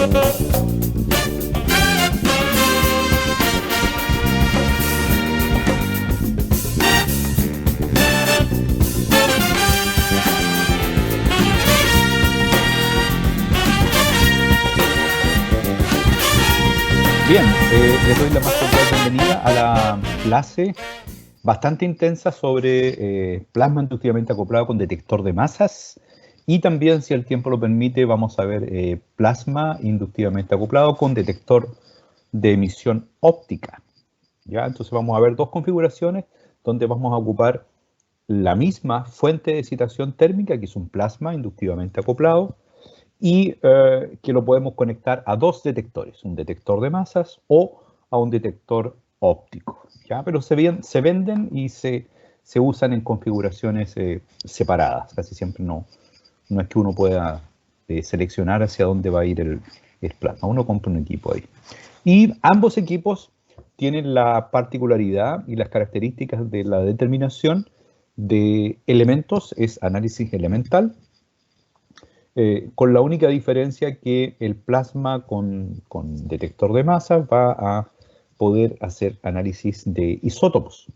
Bien, les doy la más cordial bienvenida a la clase bastante intensa sobre plasma inductivamente acoplado con detector de masas, y también, si el tiempo lo permite, vamos a ver plasma inductivamente acoplado con detector de emisión óptica. ¿Ya? Entonces vamos a ver dos configuraciones donde vamos a ocupar la misma fuente de excitación térmica, que es un plasma inductivamente acoplado, y que lo podemos conectar a dos detectores, un detector de masas o a un detector óptico, ¿ya? Pero se venden y se usan en configuraciones separadas. Casi siempre no es que uno pueda seleccionar hacia dónde va a ir el plasma. Uno compra un equipo ahí. Y ambos equipos tienen la particularidad y las características de la determinación de elementos, es análisis elemental, con la única diferencia que el plasma con detector de masa va a poder hacer análisis de isótopos,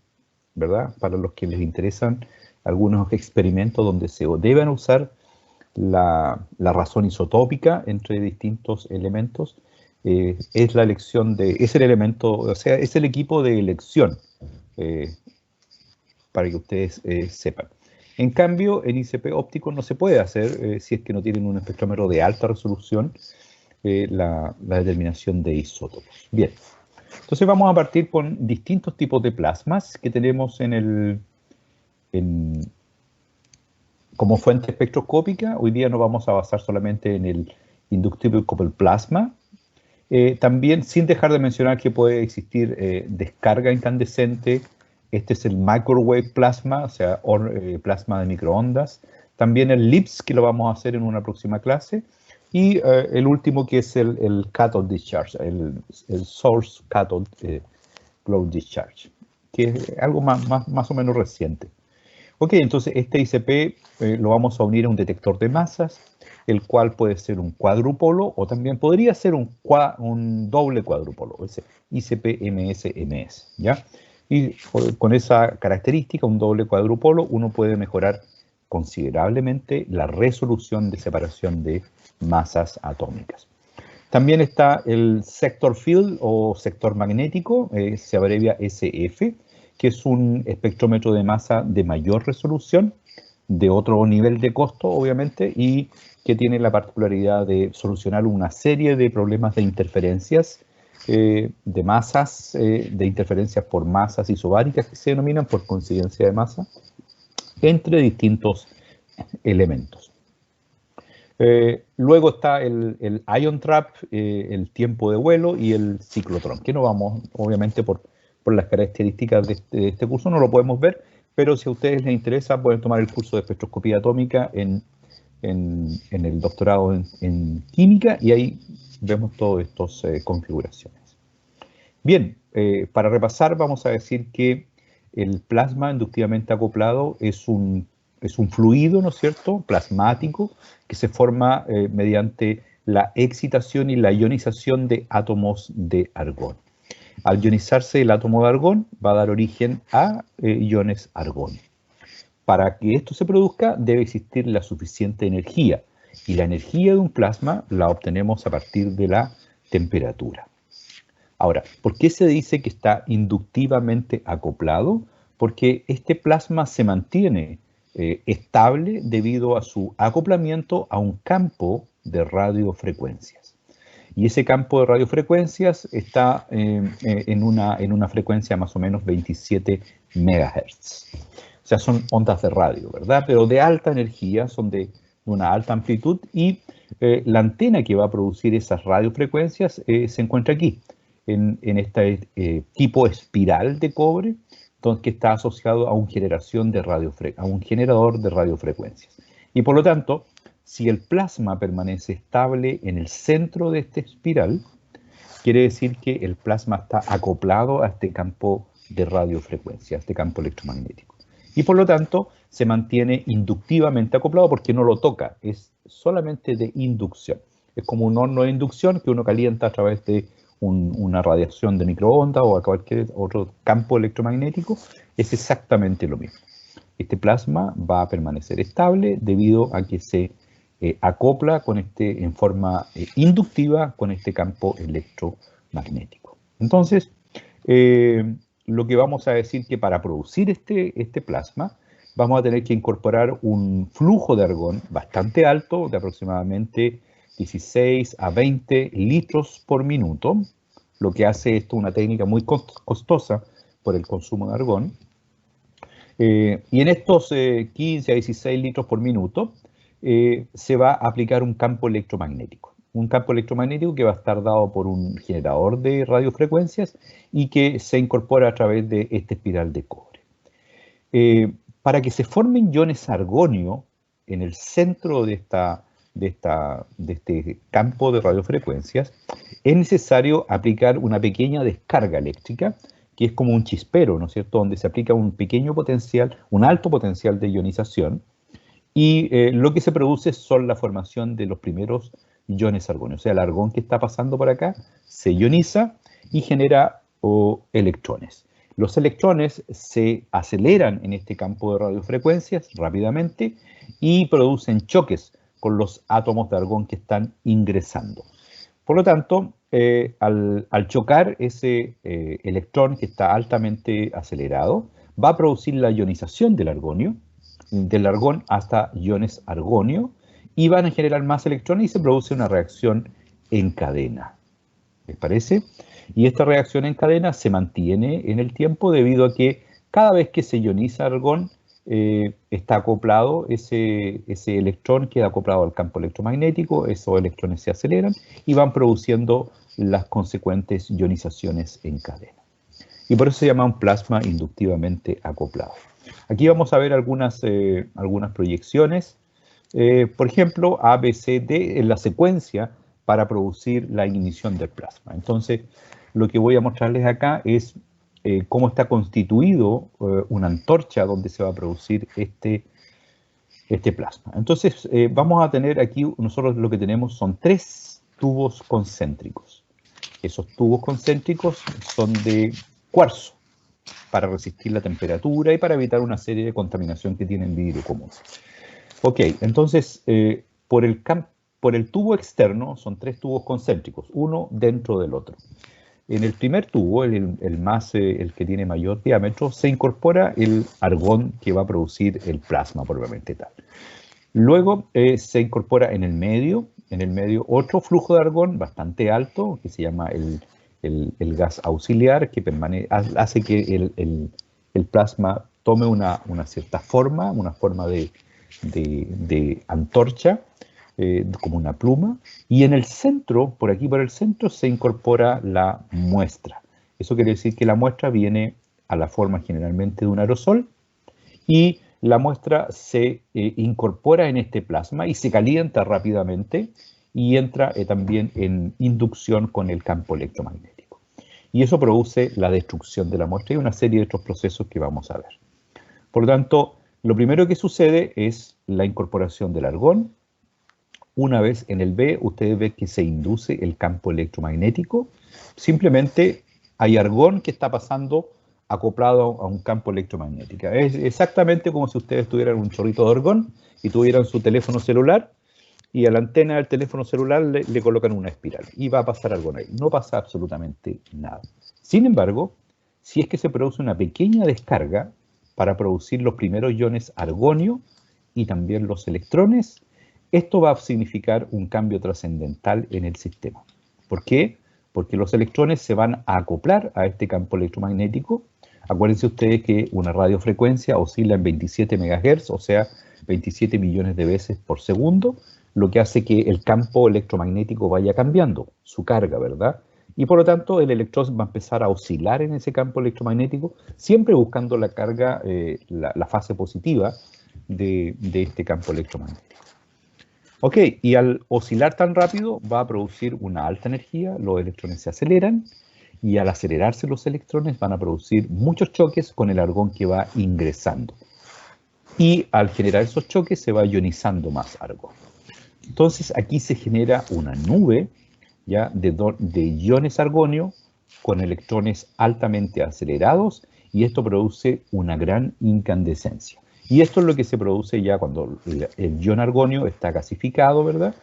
¿verdad? Para los que les interesan algunos experimentos donde se deben usar la razón isotópica entre distintos elementos, es la elección es el elemento, o sea, es el equipo de elección, para que ustedes sepan. En cambio, en ICP óptico no se puede hacer, si es que no tienen un espectrómetro de alta resolución, la determinación de isótopos. Bien, entonces vamos a partir con distintos tipos de plasmas que tenemos como fuente espectroscópica. Hoy día nos vamos a basar solamente en el inductive coupled plasma. También, sin dejar de mencionar que puede existir descarga incandescente. Este es el microwave plasma, o sea, plasma de microondas. También el LIPS, que lo vamos a hacer en una próxima clase. Y el último, que es el cathode discharge, el source cathode glow discharge, que es algo más o menos reciente. Ok, entonces este ICP lo vamos a unir a un detector de masas, el cual puede ser un cuádrupolo o también podría ser un doble cuádrupolo, ese ICP-MS-MS, ¿ya? Y con esa característica, un doble cuádrupolo, uno puede mejorar considerablemente la resolución de separación de masas atómicas. También está el sector field o sector magnético, se abrevia SF, que es un espectrómetro de masa de mayor resolución, de otro nivel de costo, obviamente, y que tiene la particularidad de solucionar una serie de problemas de interferencias de masas, de interferencias por masas isobáricas, que se denominan por coincidencia de masa, entre distintos elementos. Luego está el ion trap, el tiempo de vuelo y el ciclotrón, que no vamos, obviamente, por las características de este curso, no lo podemos ver, pero si a ustedes les interesa, pueden tomar el curso de espectroscopía atómica en el doctorado en química, y ahí vemos todas estas configuraciones. Bien, para repasar, vamos a decir que el plasma inductivamente acoplado es un fluido, ¿no es cierto?, plasmático, que se forma mediante la excitación y la ionización de átomos de argón. Al ionizarse el átomo de argón, va a dar origen a iones argón. Para que esto se produzca, debe existir la suficiente energía, y la energía de un plasma la obtenemos a partir de la temperatura. Ahora, ¿por qué se dice que está inductivamente acoplado? Porque este plasma se mantiene estable debido a su acoplamiento a un campo de radiofrecuencias. Y ese campo de radiofrecuencias está en una frecuencia más o menos 27 MHz. O sea, son ondas de radio, ¿verdad? Pero de alta energía, son de una alta amplitud, y la antena que va a producir esas radiofrecuencias se encuentra aquí, en este tipo espiral de cobre, que está asociado a un generador de radiofrecuencias. Y por lo tanto, si el plasma permanece estable en el centro de esta espiral, quiere decir que el plasma está acoplado a este campo de radiofrecuencia, a este campo electromagnético. Y por lo tanto, se mantiene inductivamente acoplado porque no lo toca, es solamente de inducción. Es como un horno de inducción que uno calienta a través de una radiación de microondas o a cualquier otro campo electromagnético. Es exactamente lo mismo. Este plasma va a permanecer estable debido a que se acopla en forma inductiva con este campo electromagnético. Entonces, lo que vamos a decir que para producir este plasma vamos a tener que incorporar un flujo de argón bastante alto, de aproximadamente 16 a 20 litros por minuto, lo que hace esto una técnica muy costosa por el consumo de argón. Y en estos 15 a 16 litros por minuto se va a aplicar un campo electromagnético. Un campo electromagnético que va a estar dado por un generador de radiofrecuencias y que se incorpora a través de esta espiral de cobre. Para que se formen iones argonio en el centro de este campo de radiofrecuencias, es necesario aplicar una pequeña descarga eléctrica, que es como un chispero, ¿no es cierto?, donde se aplica un pequeño potencial, un alto potencial de ionización, y lo que se produce son la formación de los primeros iones argonio. O sea, el argón que está pasando por acá se ioniza y genera electrones. Los electrones se aceleran en este campo de radiofrecuencias rápidamente y producen choques con los átomos de argón que están ingresando. Por lo tanto, al chocar ese electrón que está altamente acelerado, va a producir la ionización del argón hasta iones argonio, y van a generar más electrones y se produce una reacción en cadena. ¿Les parece? Y esta reacción en cadena se mantiene en el tiempo debido a que cada vez que se ioniza argón, está acoplado, ese electrón queda acoplado al campo electromagnético, esos electrones se aceleran y van produciendo las consecuentes ionizaciones en cadena. Y por eso se llama un plasma inductivamente acoplado. Aquí vamos a ver algunas proyecciones. Por ejemplo, A, B, C, D en la secuencia para producir la ignición del plasma. Entonces, lo que voy a mostrarles acá es cómo está constituido una antorcha donde se va a producir este plasma. Entonces, vamos a tener aquí, nosotros lo que tenemos son 3 tubos concéntricos. Esos tubos concéntricos son de cuarzo para resistir la temperatura y para evitar una serie de contaminación que tienen vidrio común. Ok, entonces, por el tubo externo son 3 tubos concéntricos, uno dentro del otro. En el primer tubo, el que tiene mayor diámetro, se incorpora el argón que va a producir el plasma propiamente tal. Luego se incorpora en el medio otro flujo de argón bastante alto, que se llama el gas auxiliar, que hace que el plasma tome una cierta forma, una forma de antorcha, como una pluma, y en el centro, por aquí por el centro, se incorpora la muestra. Eso quiere decir que la muestra viene a la forma generalmente de un aerosol, y la muestra se incorpora en este plasma y se calienta rápidamente y entra también en inducción con el campo electromagnético. Y eso produce la destrucción de la muestra y una serie de otros procesos que vamos a ver. Por lo tanto, lo primero que sucede es la incorporación del argón. Una vez en el B, ustedes ven que se induce el campo electromagnético. Simplemente hay argón que está pasando acoplado a un campo electromagnético. Es exactamente como si ustedes tuvieran un chorrito de argón y tuvieran su teléfono celular, y a la antena del teléfono celular le colocan una espiral y va a pasar argón ahí. No pasa absolutamente nada. Sin embargo, si es que se produce una pequeña descarga para producir los primeros iones argonio y también los electrones, esto va a significar un cambio trascendental en el sistema. ¿Por qué? Porque los electrones se van a acoplar a este campo electromagnético. Acuérdense ustedes que una radiofrecuencia oscila en 27 MHz, o sea, 27 millones de veces por segundo, lo que hace que el campo electromagnético vaya cambiando su carga, ¿verdad? Y por lo tanto el electrón va a empezar a oscilar en ese campo electromagnético, siempre buscando la carga, la fase positiva de este campo electromagnético. Ok, y al oscilar tan rápido va a producir una alta energía, los electrones se aceleran, y al acelerarse los electrones van a producir muchos choques con el argón que va ingresando. Y al generar esos choques se va ionizando más argón. Entonces aquí se genera una nube ya de iones argonio con electrones altamente acelerados, y esto produce una gran incandescencia. Y esto es lo que se produce ya cuando el ion argonio está gasificado, ¿verdad?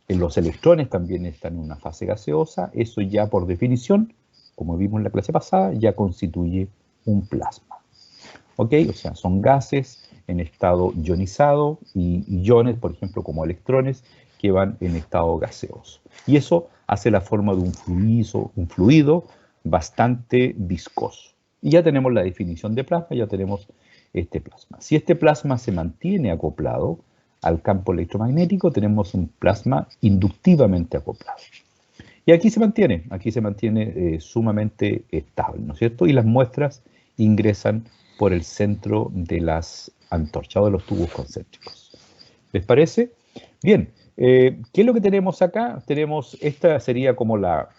Los electrones también están en una fase gaseosa. Eso ya por definición, como vimos en la clase pasada, ya constituye un plasma. ¿Ok? O sea, son gases en estado ionizado y iones, por ejemplo, como electrones, que van en estado gaseoso. Y eso hace la forma de un fluido bastante viscoso. Y ya tenemos la definición de plasma, ya tenemos este plasma. Si este plasma se mantiene acoplado al campo electromagnético, tenemos un plasma inductivamente acoplado. Y aquí se mantiene sumamente estable, ¿no es cierto? Y las muestras ingresan por el centro de las antorchas o de los tubos concéntricos. ¿Les parece? Bien, ¿qué es lo que tenemos acá? Esta sería como la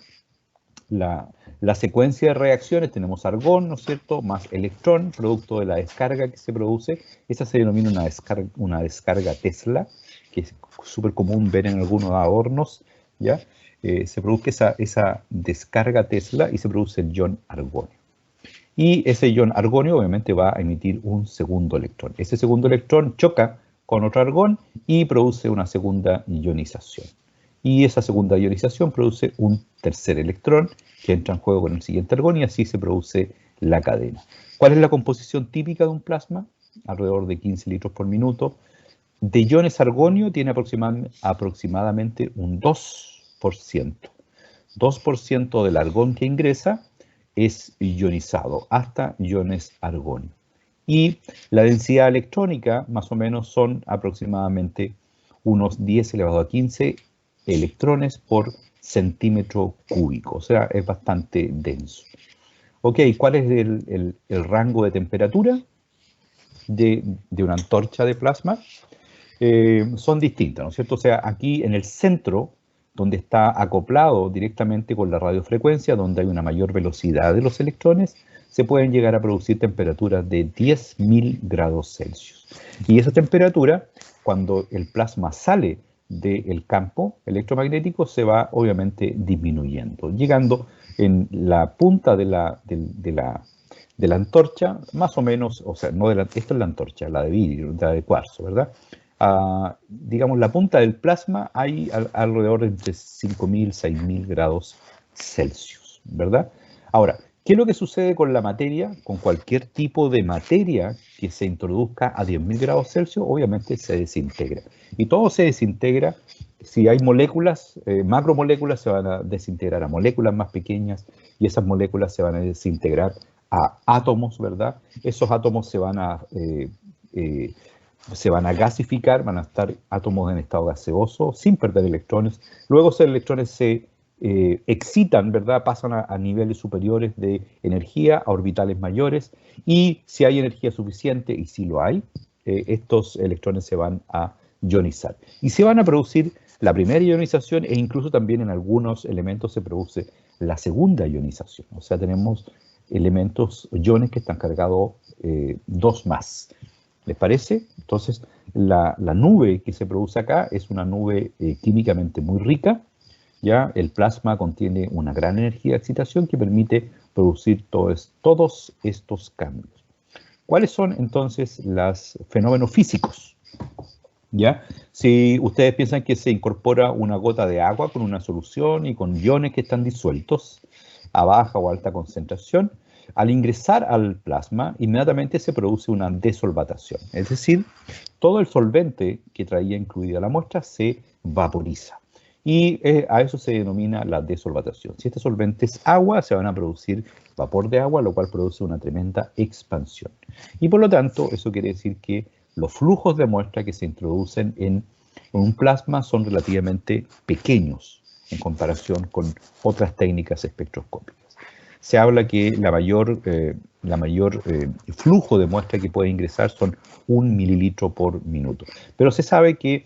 secuencia de reacciones. Tenemos argón, ¿no es cierto?, más electrón, producto de la descarga que se produce. Esa se denomina una descarga Tesla, que es súper común ver en algunos adornos, ¿ya? Se produce esa descarga Tesla y se produce el ion argonio. Y ese ion argonio obviamente va a emitir un segundo electrón. Ese segundo electrón choca con otro argón y produce una segunda ionización. Y esa segunda ionización produce un tercer electrón que entra en juego con el siguiente argón, y así se produce la cadena. ¿Cuál es la composición típica de un plasma? Alrededor de 15 litros por minuto. De iones argonio tiene aproximadamente un 2%. 2% del argón que ingresa es ionizado, hasta iones argonio. Y la densidad electrónica más o menos son aproximadamente unos 10 elevado a 15 electrones por centímetro cúbico, o sea, es bastante denso. Ok, ¿cuál es el rango de temperatura de una antorcha de plasma? Son distintas, ¿no es cierto? O sea, aquí en el centro, donde está acoplado directamente con la radiofrecuencia, donde hay una mayor velocidad de los electrones, se pueden llegar a producir temperaturas de 10.000 grados Celsius. Y esa temperatura, cuando el plasma sale del campo electromagnético, se va obviamente disminuyendo, llegando en la punta de la antorcha, más o menos, o sea, esta es la antorcha, la de vidrio, la de cuarzo, ¿verdad? Digamos, la punta del plasma hay alrededor de entre 5.000 y 6.000 grados Celsius, ¿verdad? Ahora, ¿qué es lo que sucede con la materia? Con cualquier tipo de materia que se introduzca a 10.000 grados Celsius, obviamente se desintegra. Y todo se desintegra. Si hay moléculas, macromoléculas, se van a desintegrar a moléculas más pequeñas, y esas moléculas se van a desintegrar a átomos, ¿verdad? Esos átomos se van a gasificar, van a estar átomos en estado gaseoso sin perder electrones. Luego esos electrones se excitan, ¿verdad? Pasan a niveles superiores de energía, a orbitales mayores, y si hay energía suficiente, y si lo hay, estos electrones se van a ionizar. Y se van a producir la primera ionización, e incluso también en algunos elementos se produce la segunda ionización. O sea, tenemos elementos, iones que están cargados 2 más. ¿Les parece? Entonces, la nube que se produce acá es una nube químicamente muy rica. ¿Ya? El plasma contiene una gran energía de excitación que permite producir todos estos cambios. ¿Cuáles son entonces los fenómenos físicos? ¿Ya? Si ustedes piensan que se incorpora una gota de agua con una solución y con iones que están disueltos a baja o alta concentración, al ingresar al plasma, inmediatamente se produce una desolvatación. Es decir, todo el solvente que traía incluida la muestra se vaporiza. Y a eso se denomina la desolvatación. Si este solvente es agua, se van a producir vapor de agua, lo cual produce una tremenda expansión. Y por lo tanto, eso quiere decir que los flujos de muestra que se introducen en un plasma son relativamente pequeños en comparación con otras técnicas espectroscópicas. Se habla que la mayor flujo de muestra que puede ingresar son 1 mililitro por minuto. Pero se sabe que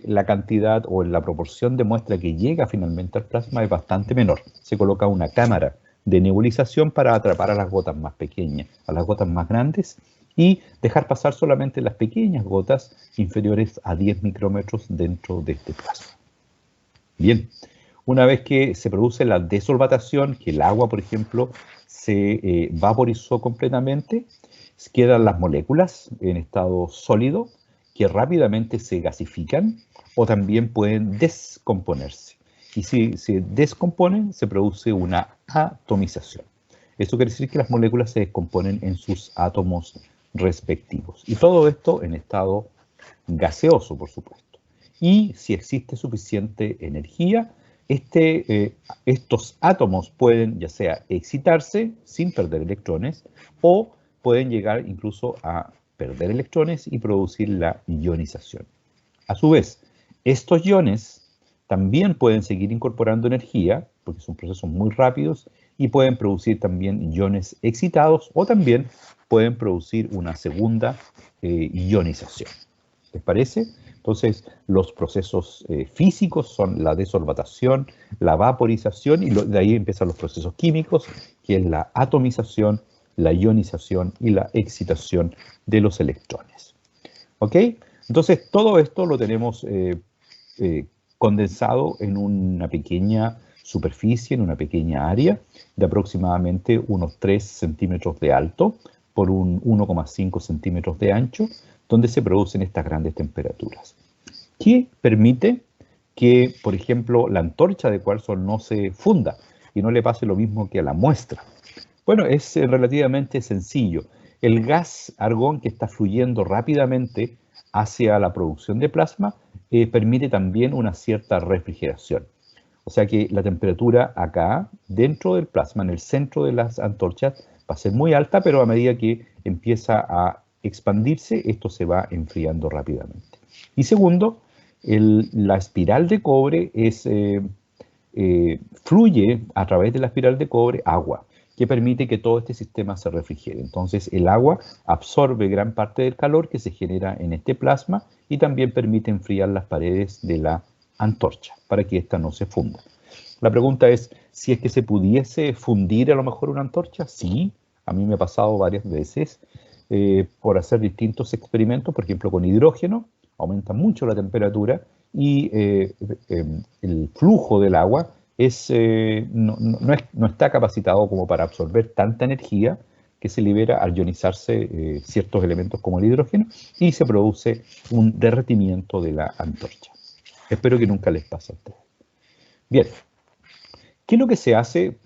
la cantidad o la proporción de muestra que llega finalmente al plasma es bastante menor. Se coloca una cámara de nebulización para atrapar a las gotas más pequeñas. A las gotas más grandes y dejar pasar solamente las pequeñas gotas inferiores a 10 micrómetros dentro de este plasma. Bien, una vez que se produce la desolvatación, que el agua, por ejemplo, se vaporizó completamente, quedan las moléculas en estado sólido que rápidamente se gasifican o también pueden descomponerse. Y si se descomponen, se produce una atomización. Esto quiere decir que las moléculas se descomponen en sus átomos respectivos. Y todo esto en estado gaseoso, por supuesto. Y si existe suficiente energía, estos átomos pueden ya sea excitarse sin perder electrones o pueden llegar incluso a perder electrones y producir la ionización. A su vez, estos iones también pueden seguir incorporando energía, porque son procesos muy rápidos, y pueden producir también iones excitados o también pueden producir una segunda ionización. ¿Les parece? Entonces, los procesos físicos son la desolvatación, la vaporización, y de ahí empiezan los procesos químicos, que es la atomización, la ionización y la excitación de los electrones. ¿Ok? Entonces, todo esto lo tenemos condensado en una pequeña superficie, en una pequeña área de aproximadamente unos 3 centímetros de alto por un 1,5 centímetros de ancho, donde se producen estas grandes temperaturas. ¿Qué permite que, por ejemplo, la antorcha de cuarzo no se funda y no le pase lo mismo que a la muestra? Bueno, es relativamente sencillo. El gas argón que está fluyendo rápidamente hacia la producción de plasma permite también una cierta refrigeración. O sea que la temperatura acá, dentro del plasma, en el centro de las antorchas, va a ser muy alta, pero a medida que empieza a expandirse, esto se va enfriando rápidamente. Y segundo, la espiral de cobre fluye a través de la espiral de cobre agua, que permite que todo este sistema se refrigere. Entonces el agua absorbe gran parte del calor que se genera en este plasma y también permite enfriar las paredes de la antorcha para que ésta no se funda. La pregunta es, si es que se pudiese fundir a lo mejor una antorcha. Sí, a mí me ha pasado varias veces por hacer distintos experimentos, por ejemplo con hidrógeno, aumenta mucho la temperatura y el flujo del agua no está capacitado como para absorber tanta energía que se libera al ionizarse ciertos elementos como el hidrógeno y se produce un derretimiento de la antorcha. Espero que nunca les pase a ustedes. Bien, ¿qué es lo que se hace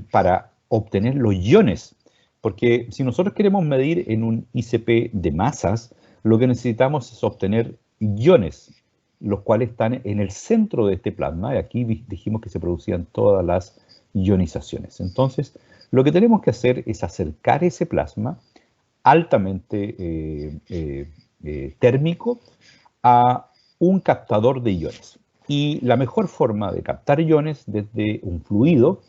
para obtener los iones? Porque si nosotros queremos medir en un ICP de masas, lo que necesitamos es obtener iones, los cuales están en el centro de este plasma, y aquí dijimos que se producían todas las ionizaciones. Entonces, lo que tenemos que hacer es acercar ese plasma altamente térmico a un captador de iones. Y la mejor forma de captar iones desde un fluido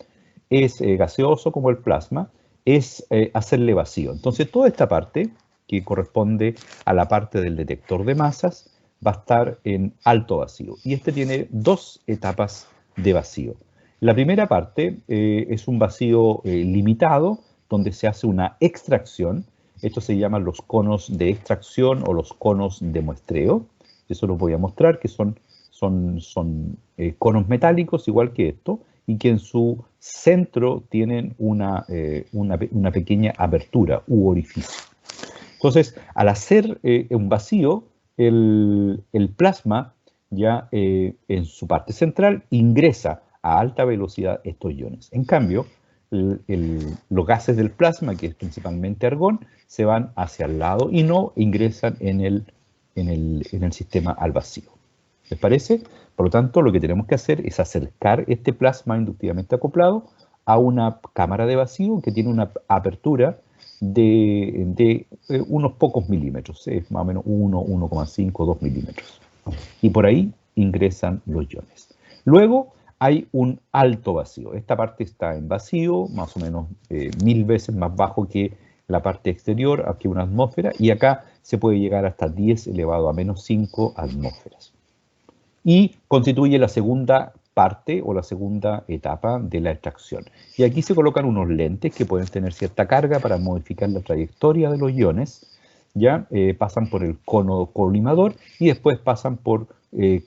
es gaseoso como el plasma, es hacerle vacío. Entonces toda esta parte que corresponde a la parte del detector de masas va a estar en alto vacío. Y este tiene dos etapas de vacío. La primera parte es un vacío limitado, donde se hace una extracción. Estos se llaman los conos de extracción o los conos de muestreo. Eso los voy a mostrar, que son conos metálicos, igual que esto, y que en su centro tienen una pequeña abertura u orificio. Entonces, al hacer un vacío, el plasma ya en su parte central ingresa a alta velocidad estos iones. En cambio, los gases del plasma, que es principalmente argón, se van hacia el lado y no ingresan en el sistema al vacío. ¿Les parece? Por lo tanto, lo que tenemos que hacer es acercar este plasma inductivamente acoplado a una cámara de vacío que tiene una apertura de unos pocos milímetros, más o menos 1, 1,5, 2 milímetros. Y por ahí ingresan los iones. Luego hay un alto vacío. Esta parte está en vacío, más o menos 1000 veces más bajo que la parte exterior, aquí una atmósfera, y acá se puede llegar hasta 10 elevado a menos 5 atmósferas. Y constituye la segunda parte o la segunda etapa de la extracción. Y aquí se colocan unos lentes que pueden tener cierta carga para modificar la trayectoria de los iones, ya pasan por el cono colimador y después pasan por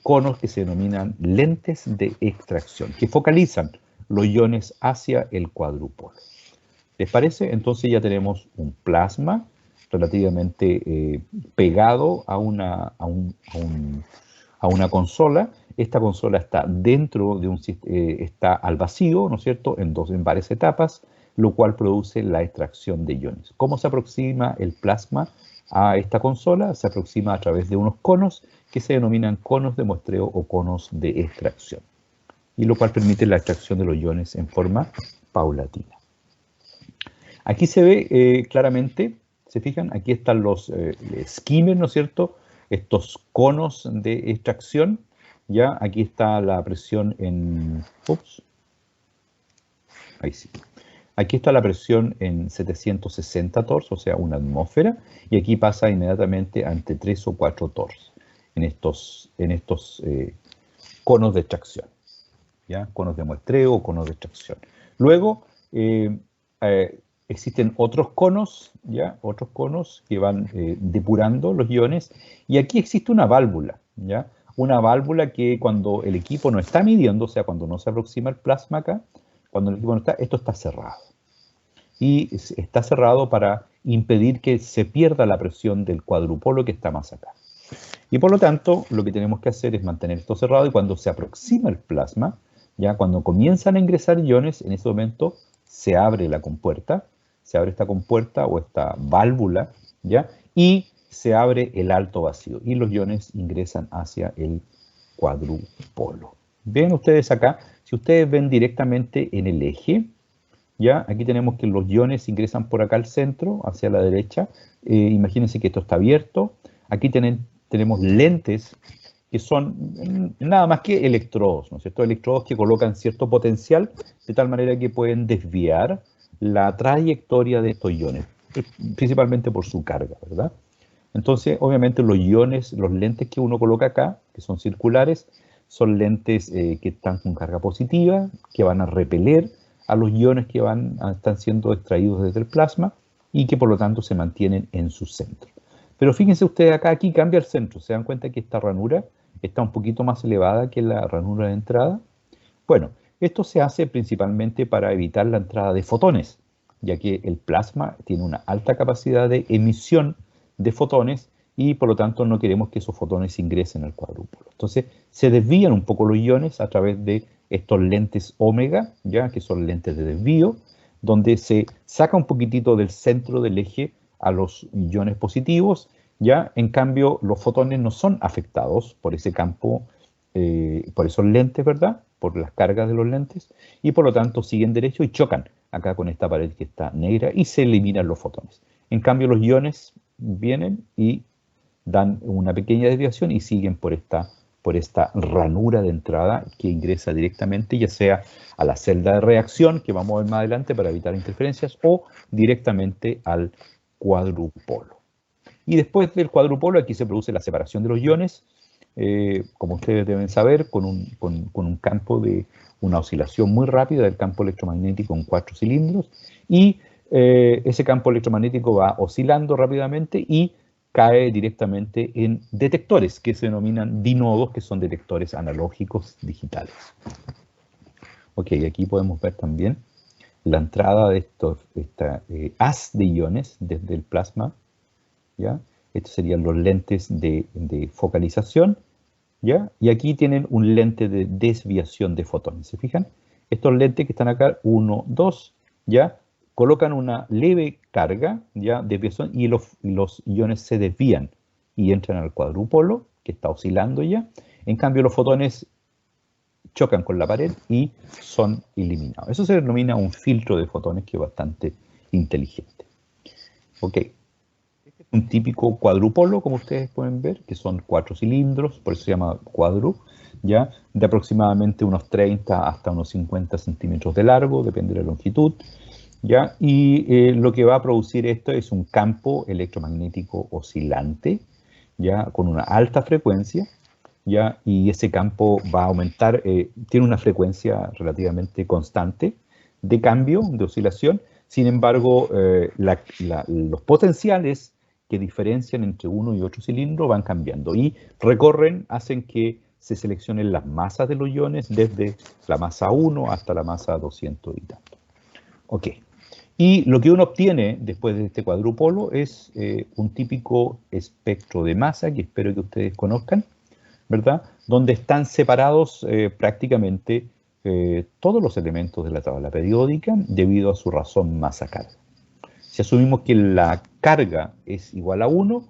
conos que se denominan lentes de extracción, que focalizan los iones hacia el cuadrúpolo. ¿Les parece? Entonces ya tenemos un plasma relativamente pegado a una consola. Esta consola está dentro de está al vacío, ¿no es cierto?, en varias etapas, lo cual produce la extracción de iones. ¿Cómo se aproxima el plasma a esta consola? Se aproxima a través de unos conos que se denominan conos de muestreo o conos de extracción, y lo cual permite la extracción de los iones en forma paulatina. Aquí se ve claramente, ¿se fijan? Aquí están los skimmers, ¿no es cierto?, estos conos de extracción. Ya aquí está la presión en... Ups. Ahí sí. Aquí está la presión en 760 torrs, o sea, una atmósfera, y aquí pasa inmediatamente ante 3 o 4 torrs en estos conos de extracción, ¿ya? Conos de muestreo o conos de extracción. Luego existen otros conos, ¿ya? Otros conos que van depurando los iones, y aquí existe una válvula, ¿ya? Una válvula que cuando el equipo no está midiendo, o sea, cuando no se aproxima el plasma acá, cuando el equipo no está, esto está cerrado. Y está cerrado para impedir que se pierda la presión del cuadrupolo que está más acá. Y por lo tanto, lo que tenemos que hacer es mantener esto cerrado, y cuando se aproxima el plasma, ya cuando comienzan a ingresar iones, en ese momento se abre la compuerta, se abre esta compuerta o esta válvula, ¿ya? Y se abre el alto vacío y los iones ingresan hacia el cuadrupolo. Ven ustedes acá, si ustedes ven directamente en el eje, ¿ya? Aquí tenemos que los iones ingresan por acá al centro, hacia la derecha. Imagínense que esto está abierto. Aquí tenemos lentes que son nada más que electrodos, ¿no es cierto? Electrodos que colocan cierto potencial de tal manera que pueden desviar la trayectoria de estos iones, principalmente por su carga, ¿verdad? Entonces, obviamente los iones, los lentes que uno coloca acá, que son circulares, son lentes que están con carga positiva, que van a repeler a los iones que están siendo extraídos desde el plasma y que por lo tanto se mantienen en su centro. Pero fíjense ustedes acá, aquí cambia el centro. ¿Se dan cuenta que esta ranura está un poquito más elevada que la ranura de entrada? Bueno, esto se hace principalmente para evitar la entrada de fotones, ya que el plasma tiene una alta capacidad de emisión de fotones y por lo tanto no queremos que esos fotones ingresen al cuadrúpolo. Entonces se desvían un poco los iones a través de estos lentes omega, ya que son lentes de desvío, donde se saca un poquitito del centro del eje a los iones positivos, ya en cambio los fotones no son afectados por ese campo, por esos lentes, ¿verdad? Por las cargas de los lentes, y por lo tanto siguen derecho y chocan acá con esta pared que está negra y se eliminan los fotones. En cambio los iones vienen y dan una pequeña desviación y siguen por esta ranura de entrada que ingresa directamente, ya sea a la celda de reacción, que vamos a ver más adelante para evitar interferencias, o directamente al cuadrupolo. Y después del cuadrupolo aquí se produce la separación de los iones, como ustedes deben saber, con un campo de una oscilación muy rápida del campo electromagnético en 4 cilindros, y ese campo electromagnético va oscilando rápidamente y cae directamente en detectores que se denominan dinodos, que son detectores analógicos digitales. Ok, aquí podemos ver también la entrada de esta haz de iones desde el plasma, ¿ya? Estos serían los lentes de focalización, ¿ya? Y aquí tienen un lente de desviación de fotones, ¿se fijan? Estos lentes que están acá, 1, 2, ¿ya? Colocan una leve carga, ¿ya? Desviación, y los iones se desvían y entran al cuadrúpolo, que está oscilando ya. En cambio, los fotones chocan con la pared y son eliminados. Eso se denomina un filtro de fotones, que es bastante inteligente. Ok. Este es un típico cuadrúpolo, como ustedes pueden ver, que son 4 cilindros, por eso se llama cuadru, ¿ya? De aproximadamente unos 30 hasta unos 50 centímetros de largo, depende de la longitud, ¿ya? Y lo que va a producir esto es un campo electromagnético oscilante, ¿ya? Con una alta frecuencia, ¿ya? Y ese campo va a aumentar, tiene una frecuencia relativamente constante de cambio, de oscilación. Sin embargo, los potenciales que diferencian entre uno y otro cilindro van cambiando y hacen que se seleccionen las masas de los iones desde la masa 1 hasta la masa 200 y tanto. Ok. Y lo que uno obtiene después de este cuadrupolo es un típico espectro de masa, que espero que ustedes conozcan, ¿verdad? Donde están separados prácticamente todos los elementos de la tabla periódica debido a su razón masa-carga. Si asumimos que la carga es igual a 1,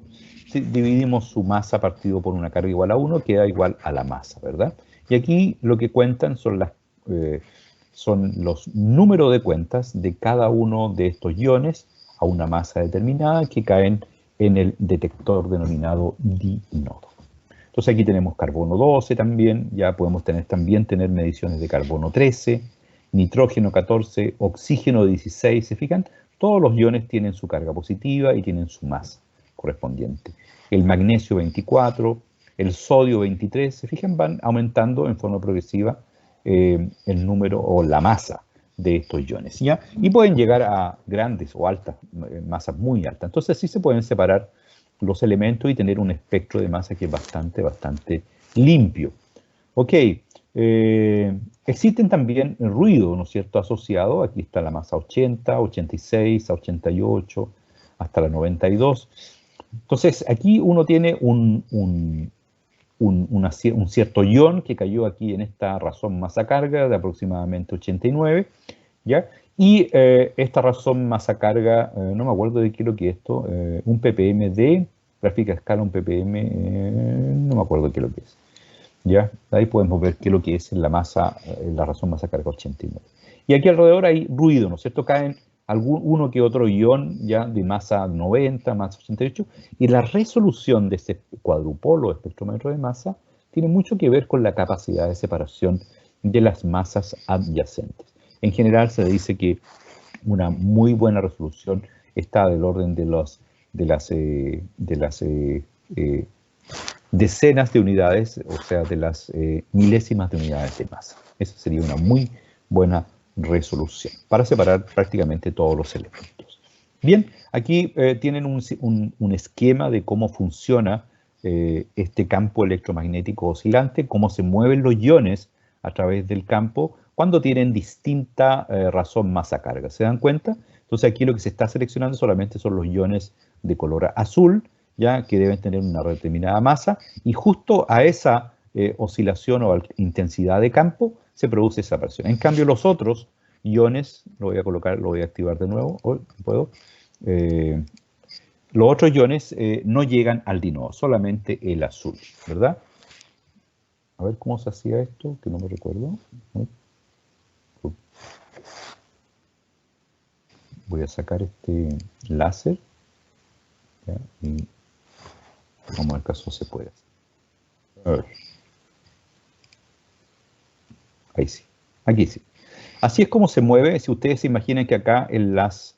si dividimos su masa partido por una carga igual a 1, queda igual a la masa, ¿verdad? Y aquí lo que cuentan son los números de cuentas de cada uno de estos iones a una masa determinada que caen en el detector denominado dinodo. Entonces aquí tenemos carbono 12 también, ya podemos también tener mediciones de carbono 13, nitrógeno 14, oxígeno 16, ¿se fijan? Todos los iones tienen su carga positiva y tienen su masa correspondiente. El magnesio 24, el sodio 23, ¿se fijan? Van aumentando en forma progresiva el número o la masa de estos iones, ¿ya? Y pueden llegar a grandes o altas, masas muy altas. Entonces sí se pueden separar los elementos y tener un espectro de masa que es bastante limpio. Ok, existen también ruido, ¿no es cierto?, asociado. Aquí está la masa 80, 86, 88, hasta la 92. Entonces aquí uno tiene un cierto ion que cayó aquí en esta razón masa-carga de aproximadamente 89, ¿ya? Y esta razón masa-carga, no me acuerdo de qué es lo que es esto, un ppm de, gráfica escala, un ppm, no me acuerdo qué es lo que es, ¿ya? Ahí podemos ver qué es lo que es la masa, la razón masa-carga 89. Y aquí alrededor hay ruido, ¿no es cierto? Caen uno que otro ion ya de masa 90, masa 88, y la resolución de este cuadrupolo espectrómetro de masa tiene mucho que ver con la capacidad de separación de las masas adyacentes. En general se dice que una muy buena resolución está del orden de las decenas de unidades, o sea, de las milésimas de unidades de masa. Esa sería una muy buena resolución para separar prácticamente todos los elementos. Bien, aquí tienen un esquema de cómo funciona este campo electromagnético oscilante, cómo se mueven los iones a través del campo cuando tienen distinta razón masa-carga. ¿Se dan cuenta? Entonces aquí lo que se está seleccionando solamente son los iones de color azul, ya que deben tener una determinada masa, y justo a esa oscilación o intensidad de campo se produce esa presión. En cambio, los otros iones, lo voy a activar de nuevo, hoy puedo. Los otros iones no llegan al dinodo, solamente el azul, ¿verdad? A ver cómo se hacía esto, que no me recuerdo. Voy a sacar este láser, ¿ya? Y vamos a ver caso se puede hacer. A ver. Ahí sí, aquí sí. Así es como se mueve. Si ustedes se imaginan que acá en los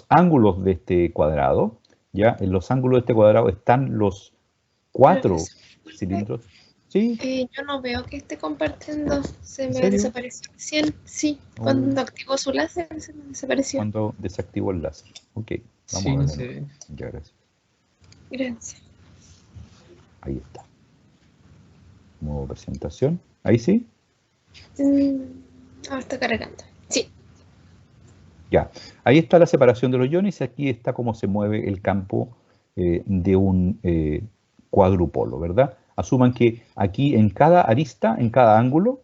ángulos de este cuadrado, ¿ya? En los ángulos de este cuadrado están los 4 cilindros. ¿Sí? Yo no veo que esté compartiendo. Se me serio? desapareció recién. Sí, cuando activó su láser se me desapareció. Cuando desactivo el láser. Ok, vamos Sí, a ver. no sé. Ya, gracias. Gracias. Ahí está. Modo presentación. ¿Ahí sí? Ahora está cargando. Sí. Ya, ahí está la separación de los iones y aquí está cómo se mueve el campo de un cuadrupolo, ¿verdad? Asuman que aquí en cada arista, en cada ángulo,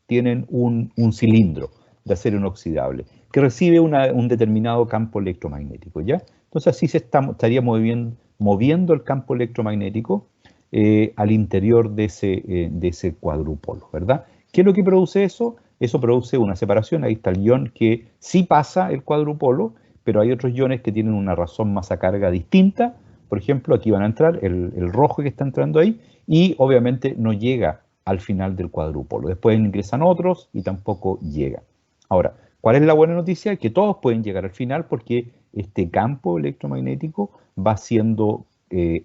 tienen un cilindro de acero inoxidable que recibe un determinado campo electromagnético, ¿ya? Entonces así se estaría moviendo el campo electromagnético al interior de ese cuadrupolo, ¿verdad? ¿Qué es lo que produce eso? Eso produce una separación. Ahí está el ion que sí pasa el cuadrupolo, pero hay otros iones que tienen una razón masa-carga distinta. Por ejemplo, aquí van a entrar el rojo que está entrando ahí y obviamente no llega al final del cuadrupolo. Después ingresan otros y tampoco llega. Ahora, ¿cuál es la buena noticia? Que todos pueden llegar al final porque este campo electromagnético va siendo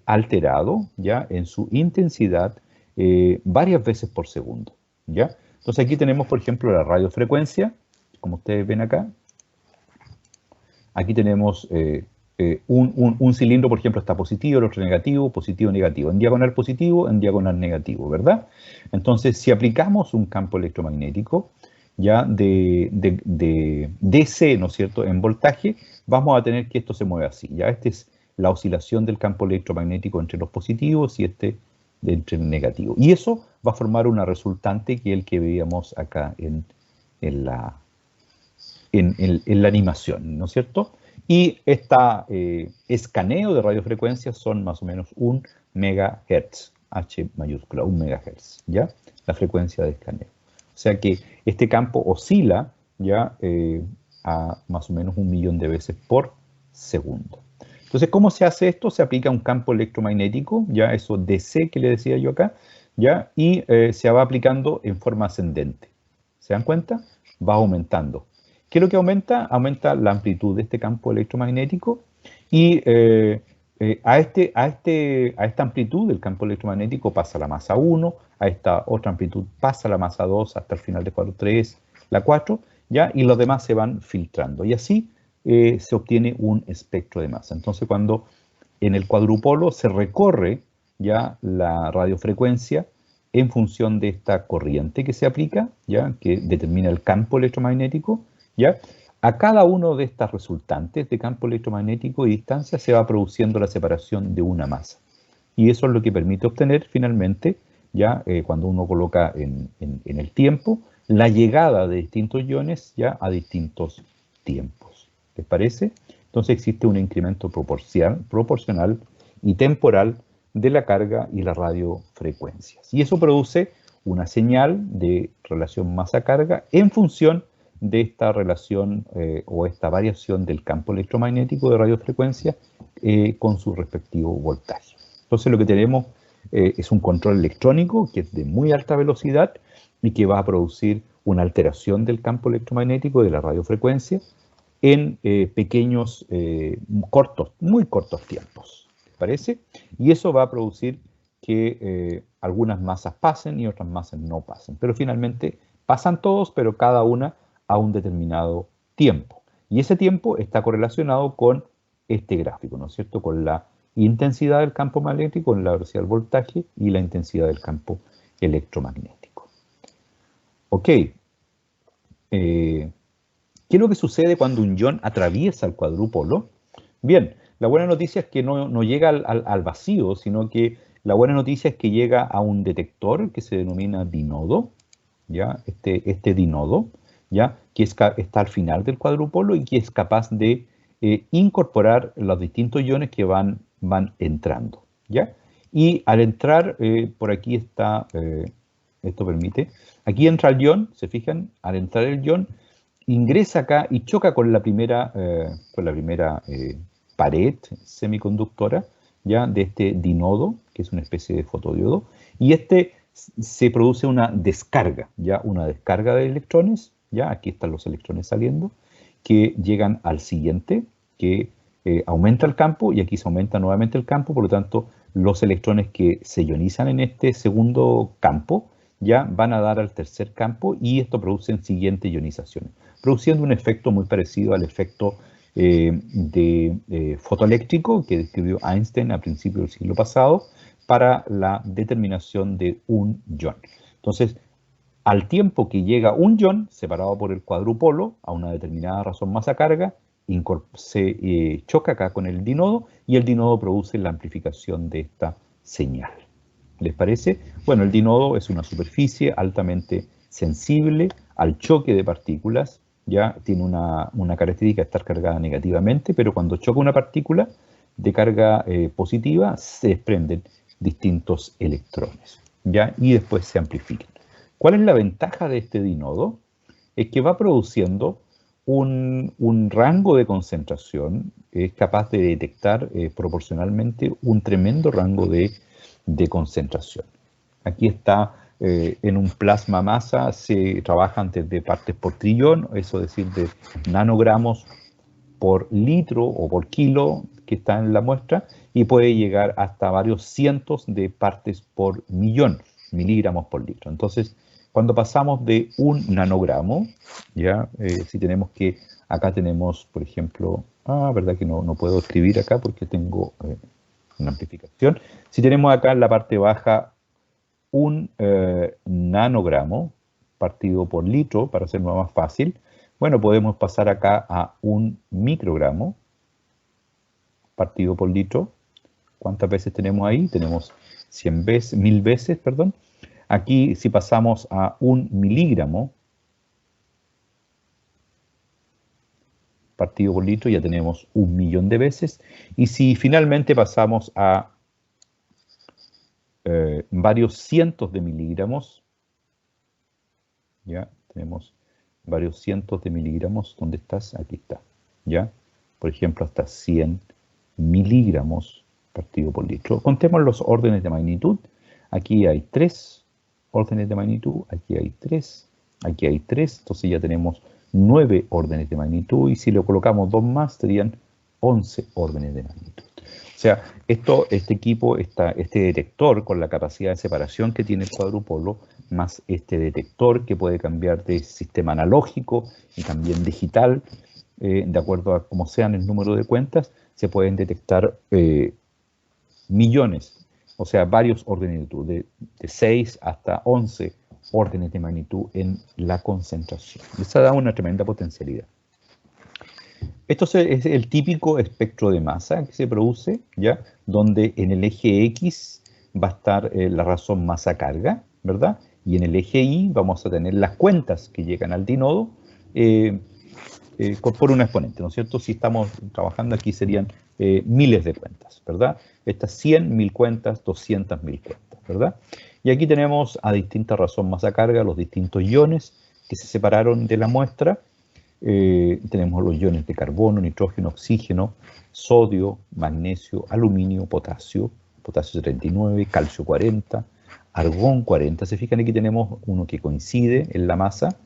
alterado, ¿ya?, en su intensidad varias veces por segundo, ¿ya? Entonces aquí tenemos, por ejemplo, la radiofrecuencia, como ustedes ven acá. Aquí tenemos un cilindro, por ejemplo, está positivo, el otro negativo, negativo, en diagonal positivo, en diagonal negativo, ¿verdad? Entonces, si aplicamos un campo electromagnético ya de DC, ¿no es cierto?, en voltaje, vamos a tener que esto se mueve así, ¿ya? Esta es la oscilación del campo electromagnético entre los positivos y entre el negativo. Y eso va a formar una resultante que es el que veíamos acá en la animación, ¿no es cierto? Y este escaneo de radiofrecuencias son más o menos 1 megahertz, H mayúscula, 1 megahertz, ¿ya? La frecuencia de escaneo. O sea que este campo oscila ya a más o menos 1 millón de veces por segundo. Entonces, ¿cómo se hace esto? Se aplica un campo electromagnético, ya eso DC que le decía yo acá, ya, y se va aplicando en forma ascendente. ¿Se dan cuenta? Va aumentando. ¿Qué es lo que aumenta? Aumenta la amplitud de este campo electromagnético y a esta amplitud del campo electromagnético pasa la masa 1, a esta otra amplitud pasa la masa 2 hasta el final de 4, 3, la 4, ¿ya? Y los demás se van filtrando. Y así se obtiene un espectro de masa. Entonces, cuando en el cuadrupolo se recorre ya la radiofrecuencia en función de esta corriente que se aplica, ¿ya?, que determina el campo electromagnético, ¿ya?, a cada uno de estas resultantes de campo electromagnético y distancia se va produciendo la separación de una masa. Y eso es lo que permite obtener finalmente, ya cuando uno coloca en el tiempo, la llegada de distintos iones ya a distintos tiempos. ¿Les parece? Entonces existe un incremento proporcional y temporal de la carga y las radiofrecuencias. Y eso produce una señal de relación masa-carga en función de esta relación o esta variación del campo electromagnético de radiofrecuencia con su respectivo voltaje. Entonces lo que tenemos es un control electrónico que es de muy alta velocidad y que va a producir una alteración del campo electromagnético de la radiofrecuencia en pequeños, muy cortos tiempos. ¿Les parece? Y eso va a producir que algunas masas pasen y otras masas no pasen. Pero finalmente pasan todos, pero cada una a un determinado tiempo. Y ese tiempo está correlacionado con este gráfico, ¿no es cierto? Con la intensidad del campo magnético, con la velocidad del voltaje y la intensidad del campo electromagnético. Ok. ¿Qué es lo que sucede cuando un ion atraviesa el cuadrúpolo? Bien, la buena noticia es que no llega al vacío, sino que la buena noticia es que llega a un detector que se denomina dinodo, ¿ya? Este dinodo, ¿ya?, que está al final del cuadrúpolo y que es capaz de incorporar los distintos iones que van entrando, ¿ya? Y al entrar, por aquí está, esto permite, aquí entra el ion, se fijan, al entrar el ion, ingresa acá y choca con la primera pared semiconductora, ¿ya?, de este dinodo, que es una especie de fotodiodo, y se produce una descarga, ¿ya?, una descarga de electrones, ¿ya?, aquí están los electrones saliendo, que llegan al siguiente, que aumenta el campo, y aquí se aumenta nuevamente el campo, por lo tanto, los electrones que se ionizan en este segundo campo, ya van a dar al tercer campo, y esto produce siguientes ionizaciones, produciendo un efecto muy parecido al efecto fotoeléctrico que describió Einstein a principios del siglo pasado para la determinación de un ion. Entonces, al tiempo que llega un ion, separado por el cuadrupolo, a una determinada razón masa-carga, se choca acá con el dinodo, y el dinodo produce la amplificación de esta señal. ¿Les parece? Bueno, el dinodo es una superficie altamente sensible al choque de partículas, ya tiene una característica de estar cargada negativamente, pero cuando choca una partícula de carga positiva, se desprenden distintos electrones, ¿ya? Y después se amplifican. ¿Cuál es la ventaja de este dinodo? Es que va produciendo un rango de concentración, es capaz de detectar proporcionalmente un tremendo rango de concentración. Aquí está en un plasma masa, se trabajan desde partes por trillón, eso es decir, de nanogramos por litro o por kilo, que está en la muestra y puede llegar hasta varios cientos de partes por millón, miligramos por litro. Entonces, cuando pasamos de 1 nanogramo, ya, si tenemos que, acá tenemos, por ejemplo, verdad que no puedo escribir acá porque tengo una amplificación. Si tenemos acá en la parte baja 1 nanogramo partido por litro, para hacerlo más fácil, bueno, podemos pasar acá a 1 microgramo partido por litro. ¿Cuántas veces tenemos ahí? Tenemos 100 veces, 1000 veces, perdón. Aquí, si pasamos a 1 miligramo partido por litro, ya tenemos 1.000.000 de veces. Y si finalmente pasamos a varios cientos de miligramos, ya tenemos varios cientos de miligramos. ¿Dónde estás? Aquí está. ¿Ya? Por ejemplo, hasta 100 miligramos partido por litro. Contemos los órdenes de magnitud. Aquí hay 3 órdenes de magnitud, aquí hay 3, aquí hay 3, entonces ya tenemos 9 órdenes de magnitud, y si le colocamos 2 más, serían 11 órdenes de magnitud. O sea, este equipo, este detector con la capacidad de separación que tiene el cuadrupolo, más este detector que puede cambiar de sistema analógico y también digital, de acuerdo a cómo sean el número de cuentas, se pueden detectar millones, o sea, varios órdenes de magnitud, de 6 hasta 11 órdenes de magnitud en la concentración. Eso da una tremenda potencialidad. Esto es el típico espectro de masa que se produce, ¿ya? Donde en el eje X va a estar la razón masa-carga, ¿verdad? Y en el eje Y vamos a tener las cuentas que llegan al dinodo por un exponente, ¿no es cierto? Si estamos trabajando aquí serían miles de cuentas, ¿verdad? Estas 100, 1000 cuentas, 200, 1000 cuentas, ¿verdad? Y aquí tenemos a distinta razón masa-carga los distintos iones que se separaron de la muestra. Tenemos los iones de carbono, nitrógeno, oxígeno, sodio, magnesio, aluminio, potasio 39, calcio 40, argón 40. Se fijan, aquí tenemos uno que coincide en la masa,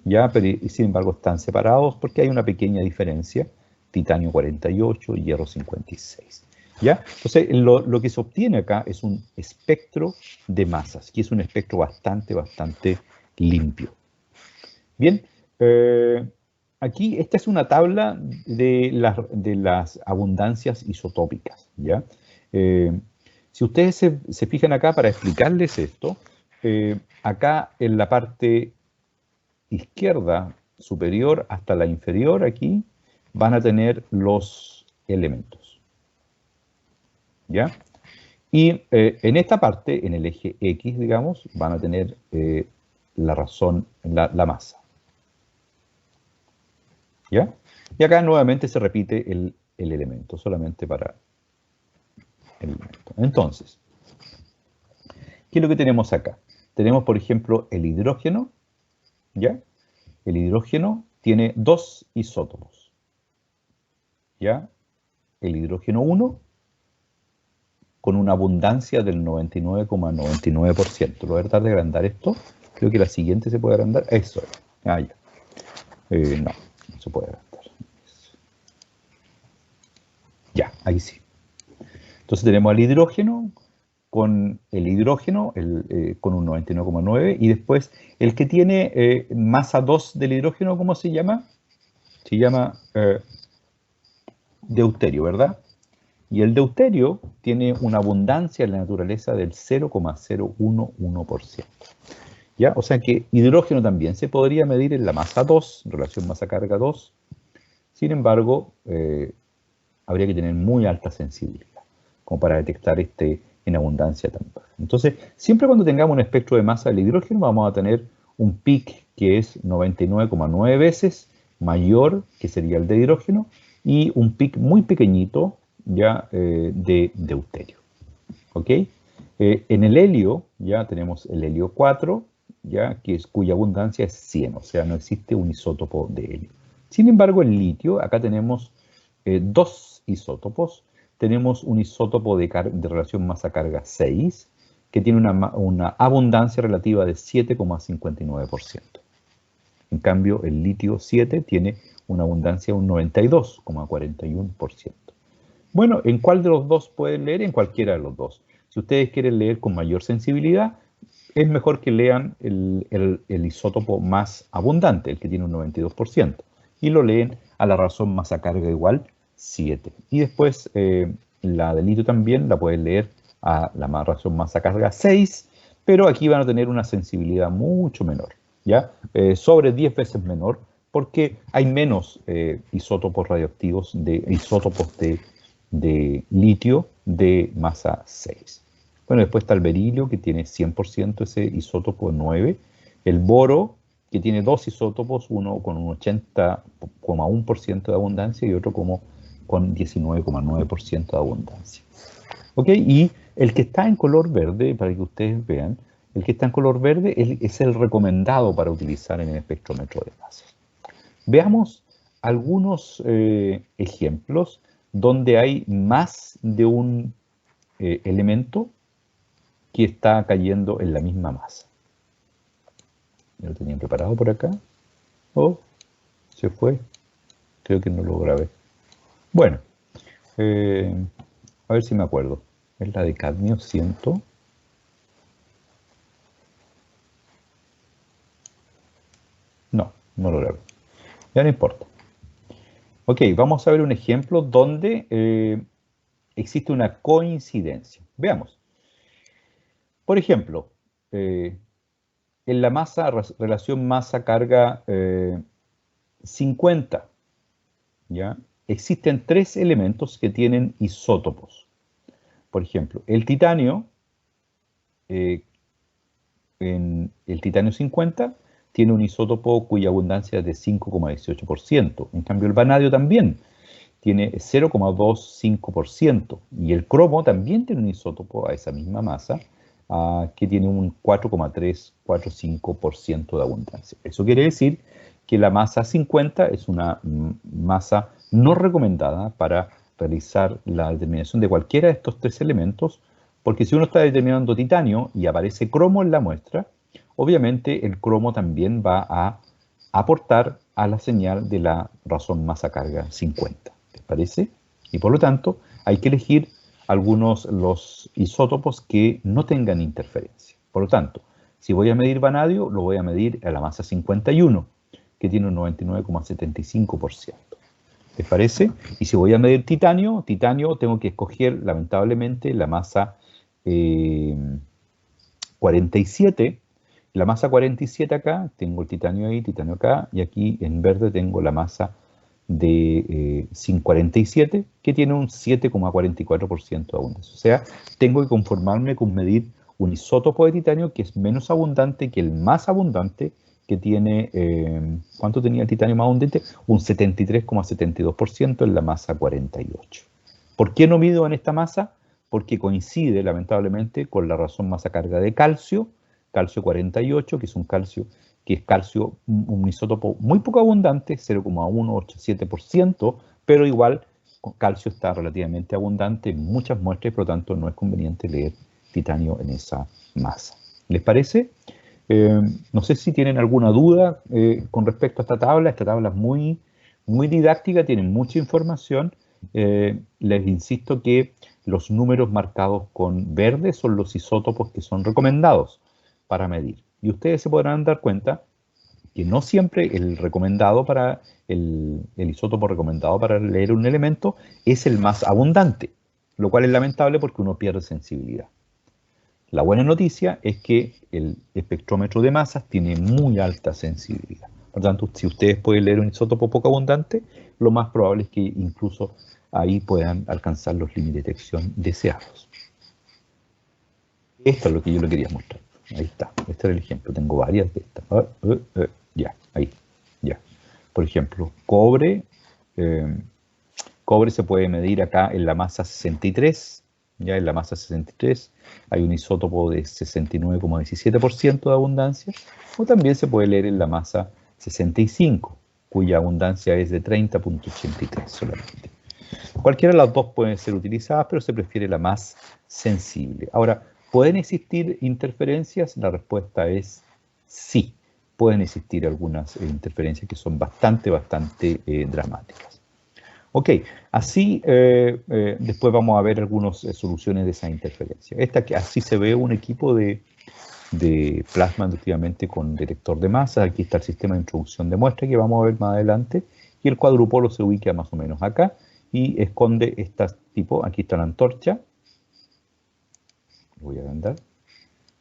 ya, pero sin embargo están separados porque hay una pequeña diferencia: titanio 48, hierro 56. ¿Ya? Entonces, lo que se obtiene acá es un espectro de masas, que es un espectro bastante limpio. Bien, aquí esta es una tabla de las abundancias isotópicas, ¿ya? Si ustedes se fijan acá, para explicarles esto, acá en la parte izquierda superior hasta la inferior, aquí van a tener los elementos, ¿ya? Y en esta parte, en el eje X, digamos, van a tener la razón, la masa, ¿ya? Y acá nuevamente se repite el elemento, solamente para el elemento. Entonces, ¿qué es lo que tenemos acá? Tenemos, por ejemplo, el hidrógeno, ¿ya? El hidrógeno tiene 2 isótopos, ¿ya? El hidrógeno 1 con una abundancia del 99,99%. Lo voy a tratar de agrandar esto. Creo que la siguiente se puede agrandar. Eso. Ya. No se puede agrandar. Ya, ahí sí. Entonces tenemos al hidrógeno con el hidrógeno con un 99,9, y después el que tiene masa 2 del hidrógeno, ¿cómo se llama? Se llama deuterio, ¿verdad? Y el deuterio tiene una abundancia en la naturaleza del 0,011%. ¿Ya? O sea que hidrógeno también se podría medir en la masa 2, relación masa-carga 2. Sin embargo, habría que tener muy alta sensibilidad como para detectar en abundancia tan baja. Entonces, siempre cuando tengamos un espectro de masa del hidrógeno, vamos a tener un pic que es 99,9 veces mayor, que sería el de hidrógeno, y un pic muy pequeñito, ya, de deuterio. ¿Ok? En el helio, ya tenemos el helio 4, ya, cuya abundancia es 100, o sea, no existe un isótopo de helio. Sin embargo, el litio, acá tenemos 2 isótopos. Tenemos un isótopo de relación masa-carga 6, que tiene una abundancia relativa de 7,59%. En cambio, el litio 7 tiene una abundancia de un 92,41%. Bueno, ¿en cuál de los dos pueden leer? En cualquiera de los dos. Si ustedes quieren leer con mayor sensibilidad, es mejor que lean el isótopo más abundante, el que tiene un 92%, y lo leen a la razón masa carga igual 7. Y después la de litio también la pueden leer a la razón masa carga 6, pero aquí van a tener una sensibilidad mucho menor, ¿ya? Sobre 10 veces menor, porque hay menos isótopos radioactivos, isótopos de litio de masa 6. Bueno, después está el berilio, que tiene 100% ese isótopo 9. El boro, que tiene dos isótopos, uno con un 80,1% de abundancia y otro con 19,9% de abundancia. ¿Ok? Y el que está en color verde, para que ustedes vean, el que está en color verde es el recomendado para utilizar en el espectrómetro de masas. Veamos algunos ejemplos donde hay más de un elemento que está cayendo en la misma masa. ¿Ya lo tenían preparado por acá? ¿Oh? ¿Se fue? Creo que no lo grabé. Bueno, a ver si me acuerdo. Es la de cadmio 100. No, no lo grabé. Ya no importa. Ok, vamos a ver un ejemplo donde existe una coincidencia. Veamos. Por ejemplo, en la masa, relación masa-carga 50, ¿ya? Existen tres elementos que tienen isótopos. Por ejemplo, el titanio, en el titanio 50, tiene un isótopo cuya abundancia es de 5,18%. En cambio, el vanadio también tiene 0,25%. Y el cromo también tiene un isótopo a esa misma masa, que tiene un 4,345% de abundancia. Eso quiere decir que la masa 50 es una masa no recomendada para realizar la determinación de cualquiera de estos tres elementos, porque si uno está determinando titanio y aparece cromo en la muestra, obviamente el cromo también va a aportar a la señal de la razón masa-carga 50. ¿Les parece? Y por lo tanto, hay que elegir los isótopos que no tengan interferencia. Por lo tanto, si voy a medir vanadio, lo voy a medir a la masa 51, que tiene un 99,75%. ¿Les parece? Y si voy a medir titanio, tengo que escoger, lamentablemente, la masa 47. La masa 47 acá, tengo el titanio ahí, titanio acá, y aquí en verde tengo la masa de 47, que tiene un 7,44% de abundancia. O sea, tengo que conformarme con medir un isótopo de titanio que es menos abundante que el más abundante, que tiene, ¿cuánto tenía el titanio más abundante? Un 73,72% en la masa 48. ¿Por qué no mido en esta masa? Porque coincide, lamentablemente, con la razón masa-carga de calcio 48, que es un un isótopo muy poco abundante, 0,187%, pero igual calcio está relativamente abundante en muchas muestras y por lo tanto no es conveniente leer titanio en esa masa. ¿Les parece? No sé si tienen alguna duda con respecto a esta tabla. Esta tabla es muy didáctica, tiene mucha información. Les insisto que los números marcados con verde son los isótopos que son recomendados para medir. Y ustedes se podrán dar cuenta que no siempre el isótopo recomendado para leer un elemento es el más abundante, lo cual es lamentable porque uno pierde sensibilidad. La buena noticia es que el espectrómetro de masas tiene muy alta sensibilidad. Por lo tanto, si ustedes pueden leer un isótopo poco abundante, lo más probable es que incluso ahí puedan alcanzar los límites de detección deseados. Esto es lo que yo le quería mostrar. Ahí está, este era el ejemplo. Tengo varias de estas. Ya, ahí, ya. Por ejemplo, cobre. Cobre se puede medir acá en la masa 63. Ya en la masa 63 hay un isótopo de 69,17% de abundancia. O también se puede leer en la masa 65, cuya abundancia es de 30,83 solamente. Cualquiera de las dos pueden ser utilizadas, pero se prefiere la más sensible. Ahora, ¿pueden existir interferencias? La respuesta es sí. Pueden existir algunas interferencias que son bastante dramáticas. Ok, así después vamos a ver algunas soluciones de esa interferencia. Esta que así se ve un equipo de plasma inductivamente con detector de masas. Aquí está el sistema de introducción de muestra que vamos a ver más adelante. Y el cuadrupolo se ubica más o menos acá y esconde este tipo. Aquí está la antorcha. Voy a agrandar.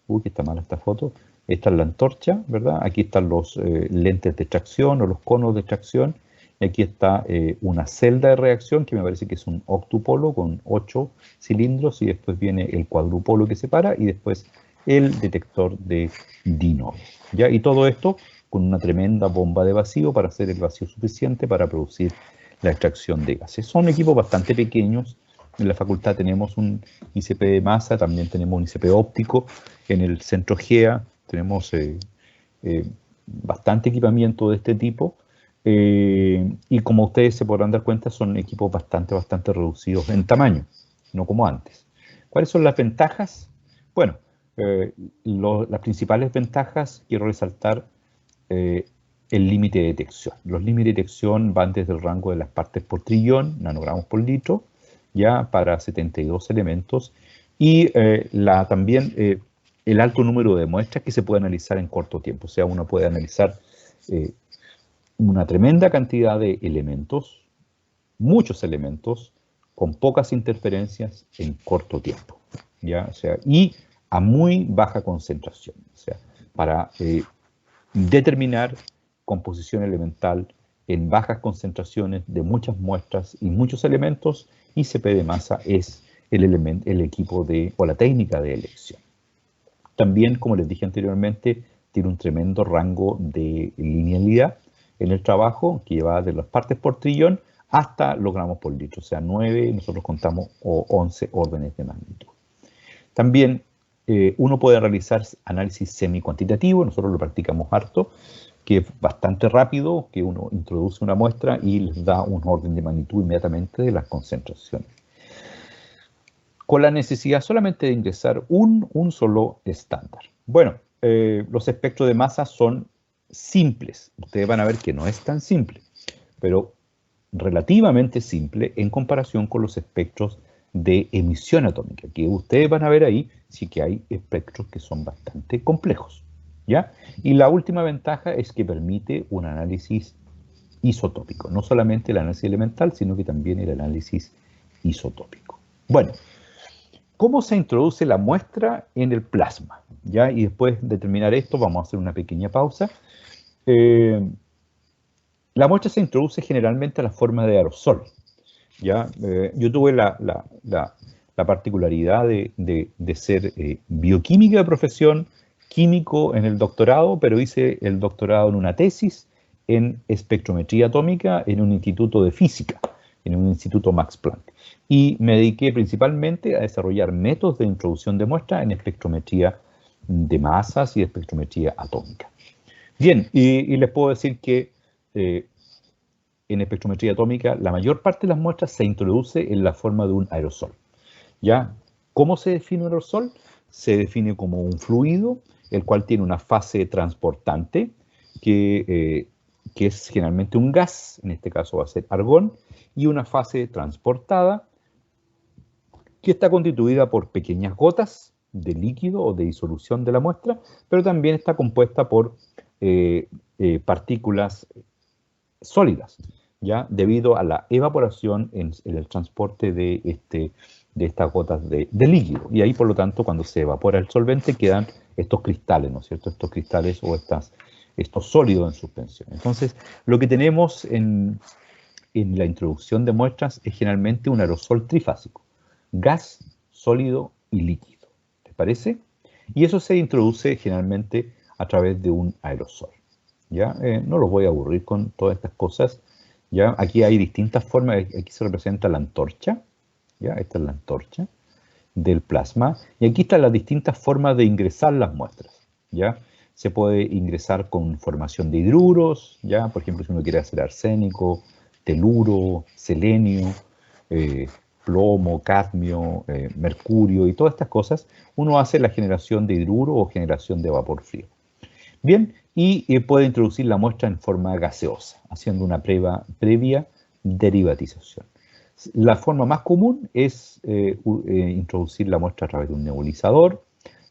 Uy, que está mala esta foto. Esta es la antorcha, ¿verdad? Aquí están los lentes de extracción o los conos de extracción. Y aquí está una celda de reacción que me parece que es un octupolo con 8 cilindros y después viene el cuadrupolo que separa y después el detector de Dino. ¿Ya? Y todo esto con una tremenda bomba de vacío para hacer el vacío suficiente para producir la extracción de gases. Son equipos bastante pequeños. En la facultad tenemos un ICP de masa, también tenemos un ICP óptico. En el centro GEA tenemos bastante equipamiento de este tipo. Y como ustedes se podrán dar cuenta, son equipos bastante reducidos en tamaño, no como antes. ¿Cuáles son las ventajas? Bueno, las principales ventajas quiero resaltar el límite de detección. Los límites de detección van desde el rango de las partes por trillón, nanogramos por litro, ya para 72 elementos, y también el alto número de muestras que se puede analizar en corto tiempo. O sea, uno puede analizar una tremenda cantidad de elementos, muchos elementos, con pocas interferencias en corto tiempo, ¿ya? O sea, y a muy baja concentración, o sea, para determinar composición elemental en bajas concentraciones de muchas muestras y muchos elementos, ICP de masa es el equipo o la técnica de elección. También, como les dije anteriormente, tiene un tremendo rango de linealidad en el trabajo, que va de las partes por trillón hasta los gramos por litro, o sea, 9, nosotros contamos 11 órdenes de magnitud. También uno puede realizar análisis semi-cuantitativo, nosotros lo practicamos harto, que es bastante rápido, que uno introduce una muestra y les da un orden de magnitud inmediatamente de las concentraciones. Con la necesidad solamente de ingresar un solo estándar. Bueno, los espectros de masa son simples. Ustedes van a ver que no es tan simple, pero relativamente simple en comparación con los espectros de emisión atómica, que ustedes van a ver ahí, sí que hay espectros que son bastante complejos, ¿ya? Y la última ventaja es que permite un análisis isotópico, no solamente el análisis elemental, sino que también el análisis isotópico. Bueno, ¿cómo se introduce la muestra en el plasma? ¿Ya? Y después de terminar esto, vamos a hacer una pequeña pausa. La muestra se introduce generalmente a la forma de aerosol. ¿Ya? Yo tuve la particularidad de ser bioquímica de profesión, químico en el doctorado, pero hice el doctorado en una tesis en espectrometría atómica en un instituto de física, en un instituto Max Planck. Y me dediqué principalmente a desarrollar métodos de introducción de muestras en espectrometría de masas y espectrometría atómica. Bien, y les puedo decir que en espectrometría atómica la mayor parte de las muestras se introduce en la forma de un aerosol. ¿Ya? ¿Cómo se define un aerosol? Se define como un fluido, el cual tiene una fase transportante, que es generalmente un gas, en este caso va a ser argón, y una fase transportada, que está constituida por pequeñas gotas de líquido o de disolución de la muestra, pero también está compuesta por partículas sólidas, ¿ya? Debido a la evaporación en el transporte de estas gotas de líquido. Y ahí, por lo tanto, cuando se evapora el solvente, quedan estos cristales, ¿no es cierto? Estos cristales o estos sólidos en suspensión. Entonces, lo que tenemos en la introducción de muestras es generalmente un aerosol trifásico: gas, sólido y líquido. ¿Te parece? Y eso se introduce generalmente a través de un aerosol. ¿Ya? No los voy a aburrir con todas estas cosas. ¿Ya? Aquí hay distintas formas. Aquí se representa la antorcha. ¿Ya? Esta es la antorcha del plasma. Y aquí están las distintas formas de ingresar las muestras. ¿Ya? Se puede ingresar con formación de hidruros. ¿Ya? Por ejemplo, si uno quiere hacer arsénico, teluro, selenio, plomo, cadmio, mercurio y todas estas cosas, uno hace la generación de hidruro o generación de vapor frío. Bien, y puede introducir la muestra en forma gaseosa, haciendo una prueba previa derivatización. La forma más común es introducir la muestra a través de un nebulizador.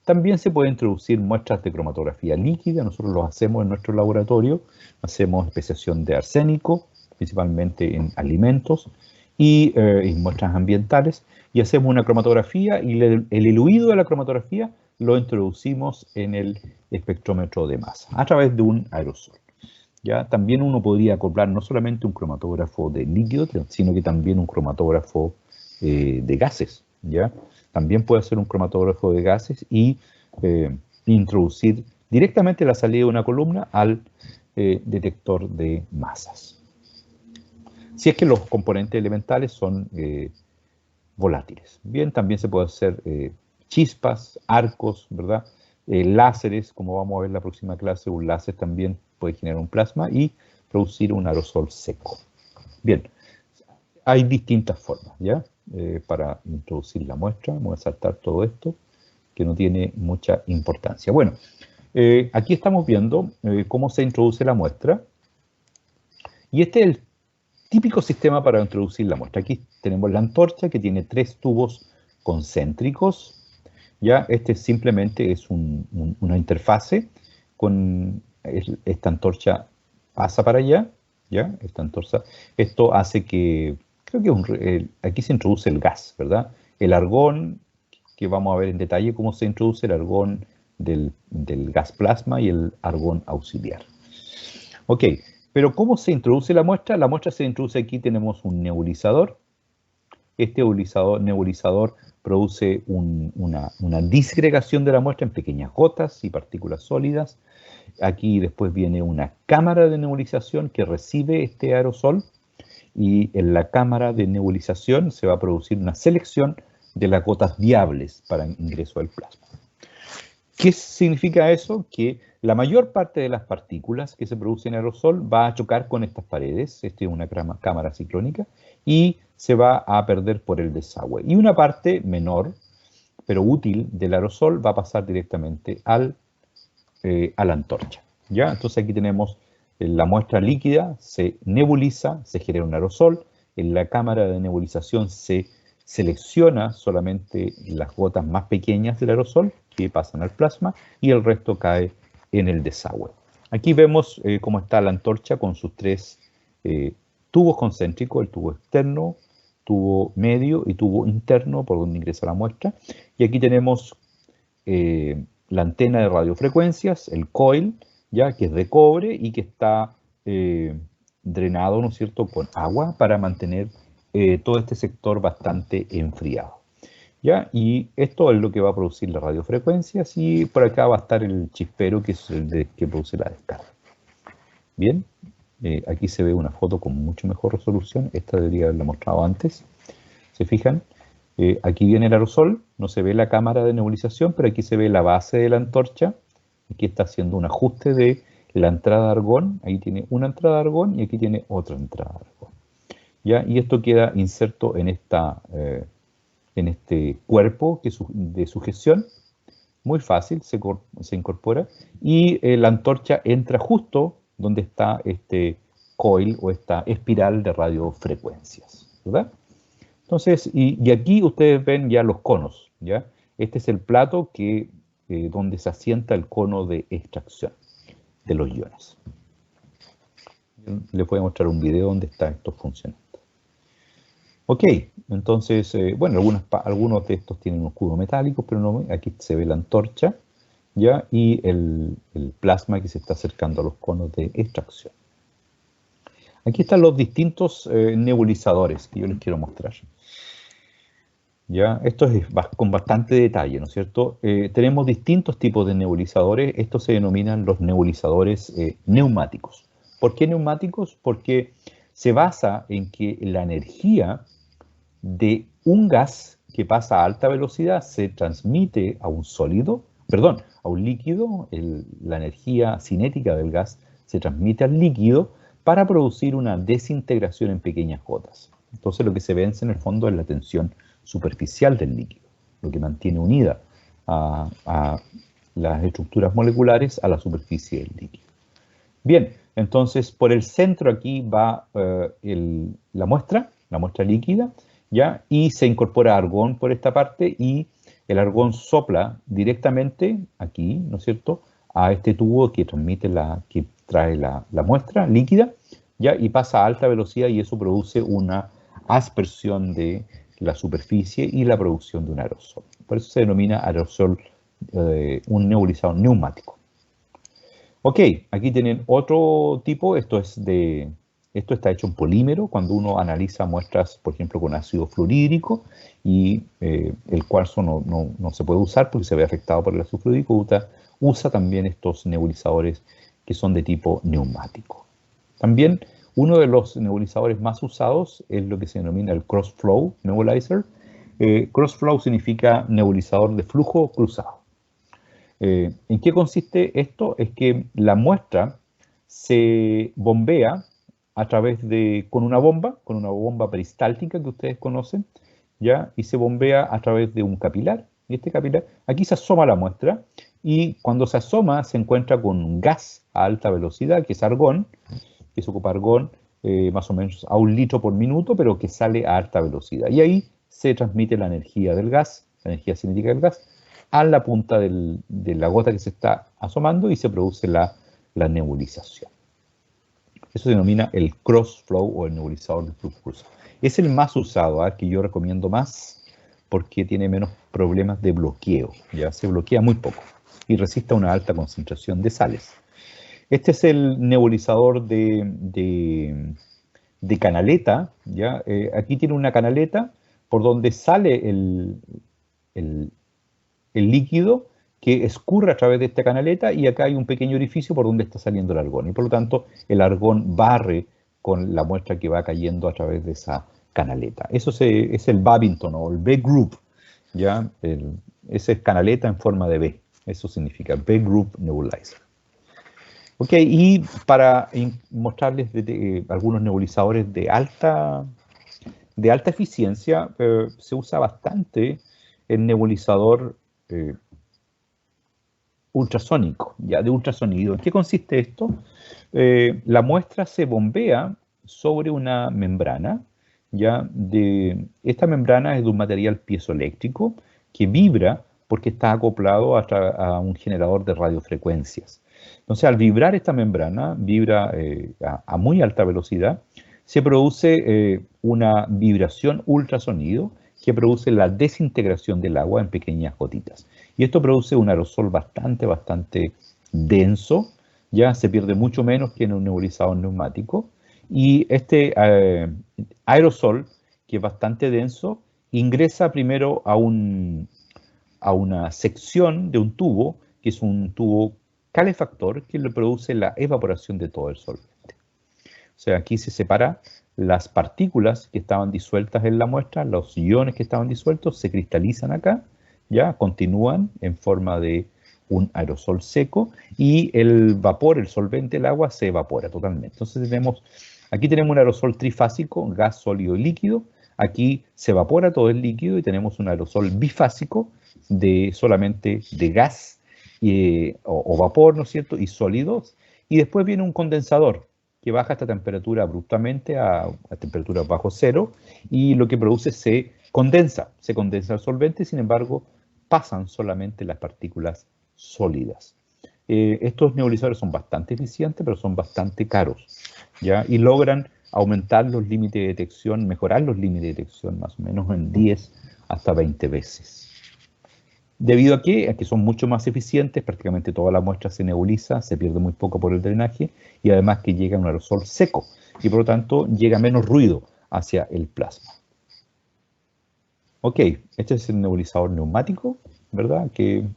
También se puede introducir muestras de cromatografía líquida. Nosotros lo hacemos en nuestro laboratorio. Hacemos especiación de arsénico, principalmente en alimentos, y en muestras ambientales. Y hacemos una cromatografía y el diluido de la cromatografía lo introducimos en el espectrómetro de masa a través de un aerosol. ¿Ya? También uno podría acoplar no solamente un cromatógrafo de líquido, sino que también un cromatógrafo de gases. ¿Ya? También puede ser un cromatógrafo de gases y introducir directamente la salida de una columna al detector de masas. Si es que los componentes elementales son volátiles. Bien, también se puede hacer chispas, arcos, ¿verdad? Láseres, como vamos a ver en la próxima clase, un láser también puede generar un plasma y producir un aerosol seco. Bien, hay distintas formas, ¿ya? Para introducir la muestra. Voy a saltar todo esto, que no tiene mucha importancia. Bueno, aquí estamos viendo cómo se introduce la muestra. Y este es el típico sistema para introducir la muestra. Aquí tenemos la antorcha que tiene 3 tubos concéntricos. ¿Ya? Este simplemente es una interfase con esta antorcha pasa para allá, ¿ya? Esta antorcha, esto hace que, creo que aquí se introduce el gas, ¿verdad? El argón, que vamos a ver en detalle cómo se introduce el argón del gas plasma y el argón auxiliar. Ok, pero ¿cómo se introduce la muestra? La muestra se introduce aquí, tenemos un nebulizador. Este nebulizador produce una disgregación de la muestra en pequeñas gotas y partículas sólidas. Aquí después viene una cámara de nebulización que recibe este aerosol y en la cámara de nebulización se va a producir una selección de las gotas viables para ingreso al plasma. ¿Qué significa eso? Que la mayor parte de las partículas que se producen en aerosol va a chocar con estas paredes, esta es una cámara ciclónica, y se va a perder por el desagüe. Y una parte menor, pero útil, del aerosol va a pasar directamente a la antorcha. ¿Ya? Entonces aquí tenemos la muestra líquida, se nebuliza, se genera un aerosol, en la cámara de nebulización se selecciona solamente las gotas más pequeñas del aerosol que pasan al plasma y el resto cae en el desagüe. Aquí vemos cómo está la antorcha con sus 3 tubos concéntricos, el tubo externo, tubo medio y tubo interno por donde ingresa la muestra. Y aquí tenemos la antena de radiofrecuencias, el coil, ya que es de cobre y que está drenado, ¿no es cierto?, con agua para mantener todo este sector bastante enfriado. ¿Ya? Y esto es lo que va a producir las radiofrecuencias y por acá va a estar el chispero que es el que produce la descarga. Bien, aquí se ve una foto con mucho mejor resolución, esta debería haberla mostrado antes. ¿Se fijan? Aquí viene el aerosol, no se ve la cámara de nebulización, pero aquí se ve la base de la antorcha. Aquí está haciendo un ajuste de la entrada de argón, ahí tiene una entrada de argón y aquí tiene otra entrada de argón. ¿Ya? Y esto queda inserto en este cuerpo de sujeción, muy fácil, se incorpora, y la antorcha entra justo donde está este coil o esta espiral de radiofrecuencias, ¿verdad? Entonces, y aquí ustedes ven ya los conos, ¿ya? Este es el plato donde se asienta el cono de extracción de los iones. Les voy a mostrar un video donde está esto funcionando. Ok, entonces, bueno, algunos de estos tienen un escudo metálico, pero no, aquí se ve la antorcha, ¿ya? Y el plasma que se está acercando a los conos de extracción. Aquí están los distintos nebulizadores que yo les quiero mostrar. ¿Ya? Esto es con bastante detalle, ¿no es cierto? Tenemos distintos tipos de nebulizadores. Estos se denominan los nebulizadores neumáticos. ¿Por qué neumáticos? Porque se basa en que la energía de un gas que pasa a alta velocidad se transmite a un sólido, perdón, a un líquido, la energía cinética del gas se transmite al líquido para producir una desintegración en pequeñas gotas. Entonces lo que se vence en el fondo es la tensión superficial del líquido, lo que mantiene unida a las estructuras moleculares a la superficie del líquido. Bien, Entonces, por el centro aquí va la muestra líquida, ¿ya? Y se incorpora argón por esta parte y el argón sopla directamente aquí, ¿no es cierto?, a este tubo que que trae la muestra líquida, ¿ya? Y pasa a alta velocidad y eso produce una aspersión de la superficie y la producción de un aerosol. Por eso se denomina aerosol un nebulizador neumático. Ok, aquí tienen otro tipo, esto está hecho en polímero, cuando uno analiza muestras, por ejemplo, con ácido fluorhídrico, y el cuarzo no se puede usar porque se ve afectado por el ácido fluorhídrico, usa también estos nebulizadores que son de tipo neumático. También uno de los nebulizadores más usados es lo que se denomina el cross-flow nebulizer. Cross-flow significa nebulizador de flujo cruzado. ¿En qué consiste esto? Es que la muestra se bombea con una bomba peristáltica que ustedes conocen, ¿ya? Y se bombea a través de un capilar. Y este capilar, aquí se asoma la muestra, y cuando se asoma se encuentra con un gas a alta velocidad, que es argón, que se ocupa argón más o menos a 1 litro por minuto, pero que sale a alta velocidad. Y ahí se transmite la energía del gas, la energía cinética del gas, a la punta de la gota que se está asomando y se produce la nebulización. Eso se denomina el cross-flow o el nebulizador de flujo cruzado. Es el más usado, que yo recomiendo más porque tiene menos problemas de bloqueo. Ya se bloquea muy poco y resiste a una alta concentración de sales. Este es el nebulizador de canaleta. ¿Ya? Aquí tiene una canaleta por donde sale el líquido que escurre a través de esta canaleta, y acá hay un pequeño orificio por donde está saliendo el argón, y por lo tanto el argón barre con la muestra que va cayendo a través de esa canaleta. Eso es el Babington o el B-Group, ¿ya? Esa es canaleta en forma de B, eso significa B-Group Nebulizer. Ok, y para mostrarles algunos nebulizadores de alta eficiencia, se usa bastante el nebulizador ultrasónico, ya de ultrasonido. ¿En qué consiste esto? La muestra se bombea sobre una membrana, esta membrana es de un material piezoeléctrico que vibra porque está acoplado a un generador de radiofrecuencias. Entonces, al vibrar esta membrana, vibra a muy alta velocidad, se produce una vibración ultrasonido que produce la desintegración del agua en pequeñas gotitas. Y esto produce un aerosol bastante denso, ya se pierde mucho menos que en un nebulizador neumático. Y este aerosol, que es bastante denso, ingresa primero a una sección de un tubo, que es un tubo calefactor, que le produce la evaporación de todo el solvente. O sea, aquí se separa las partículas que estaban disueltas en la muestra, los iones que estaban disueltos, se cristalizan acá, ya continúan en forma de un aerosol seco, y el vapor, el solvente, el agua, se evapora totalmente. Entonces aquí tenemos un aerosol trifásico, gas, sólido y líquido. Aquí se evapora todo el líquido y tenemos un aerosol bifásico solamente de gas o vapor, ¿no es cierto?, y sólidos. Y después viene un condensador que baja esta temperatura abruptamente a temperaturas bajo cero, y lo que produce se condensa el solvente, sin embargo pasan solamente las partículas sólidas. Estos nebulizadores son bastante eficientes, pero son bastante caros, ¿ya? Y logran aumentar los límites de detección, mejorar los límites de detección más o menos en 10 hasta 20 veces. ¿Debido a qué? A que son mucho más eficientes, prácticamente toda la muestra se nebuliza, se pierde muy poco por el drenaje, y además que llega un aerosol seco, y por lo tanto llega menos ruido hacia el plasma. Ok, este es el nebulizador neumático, ¿verdad? Que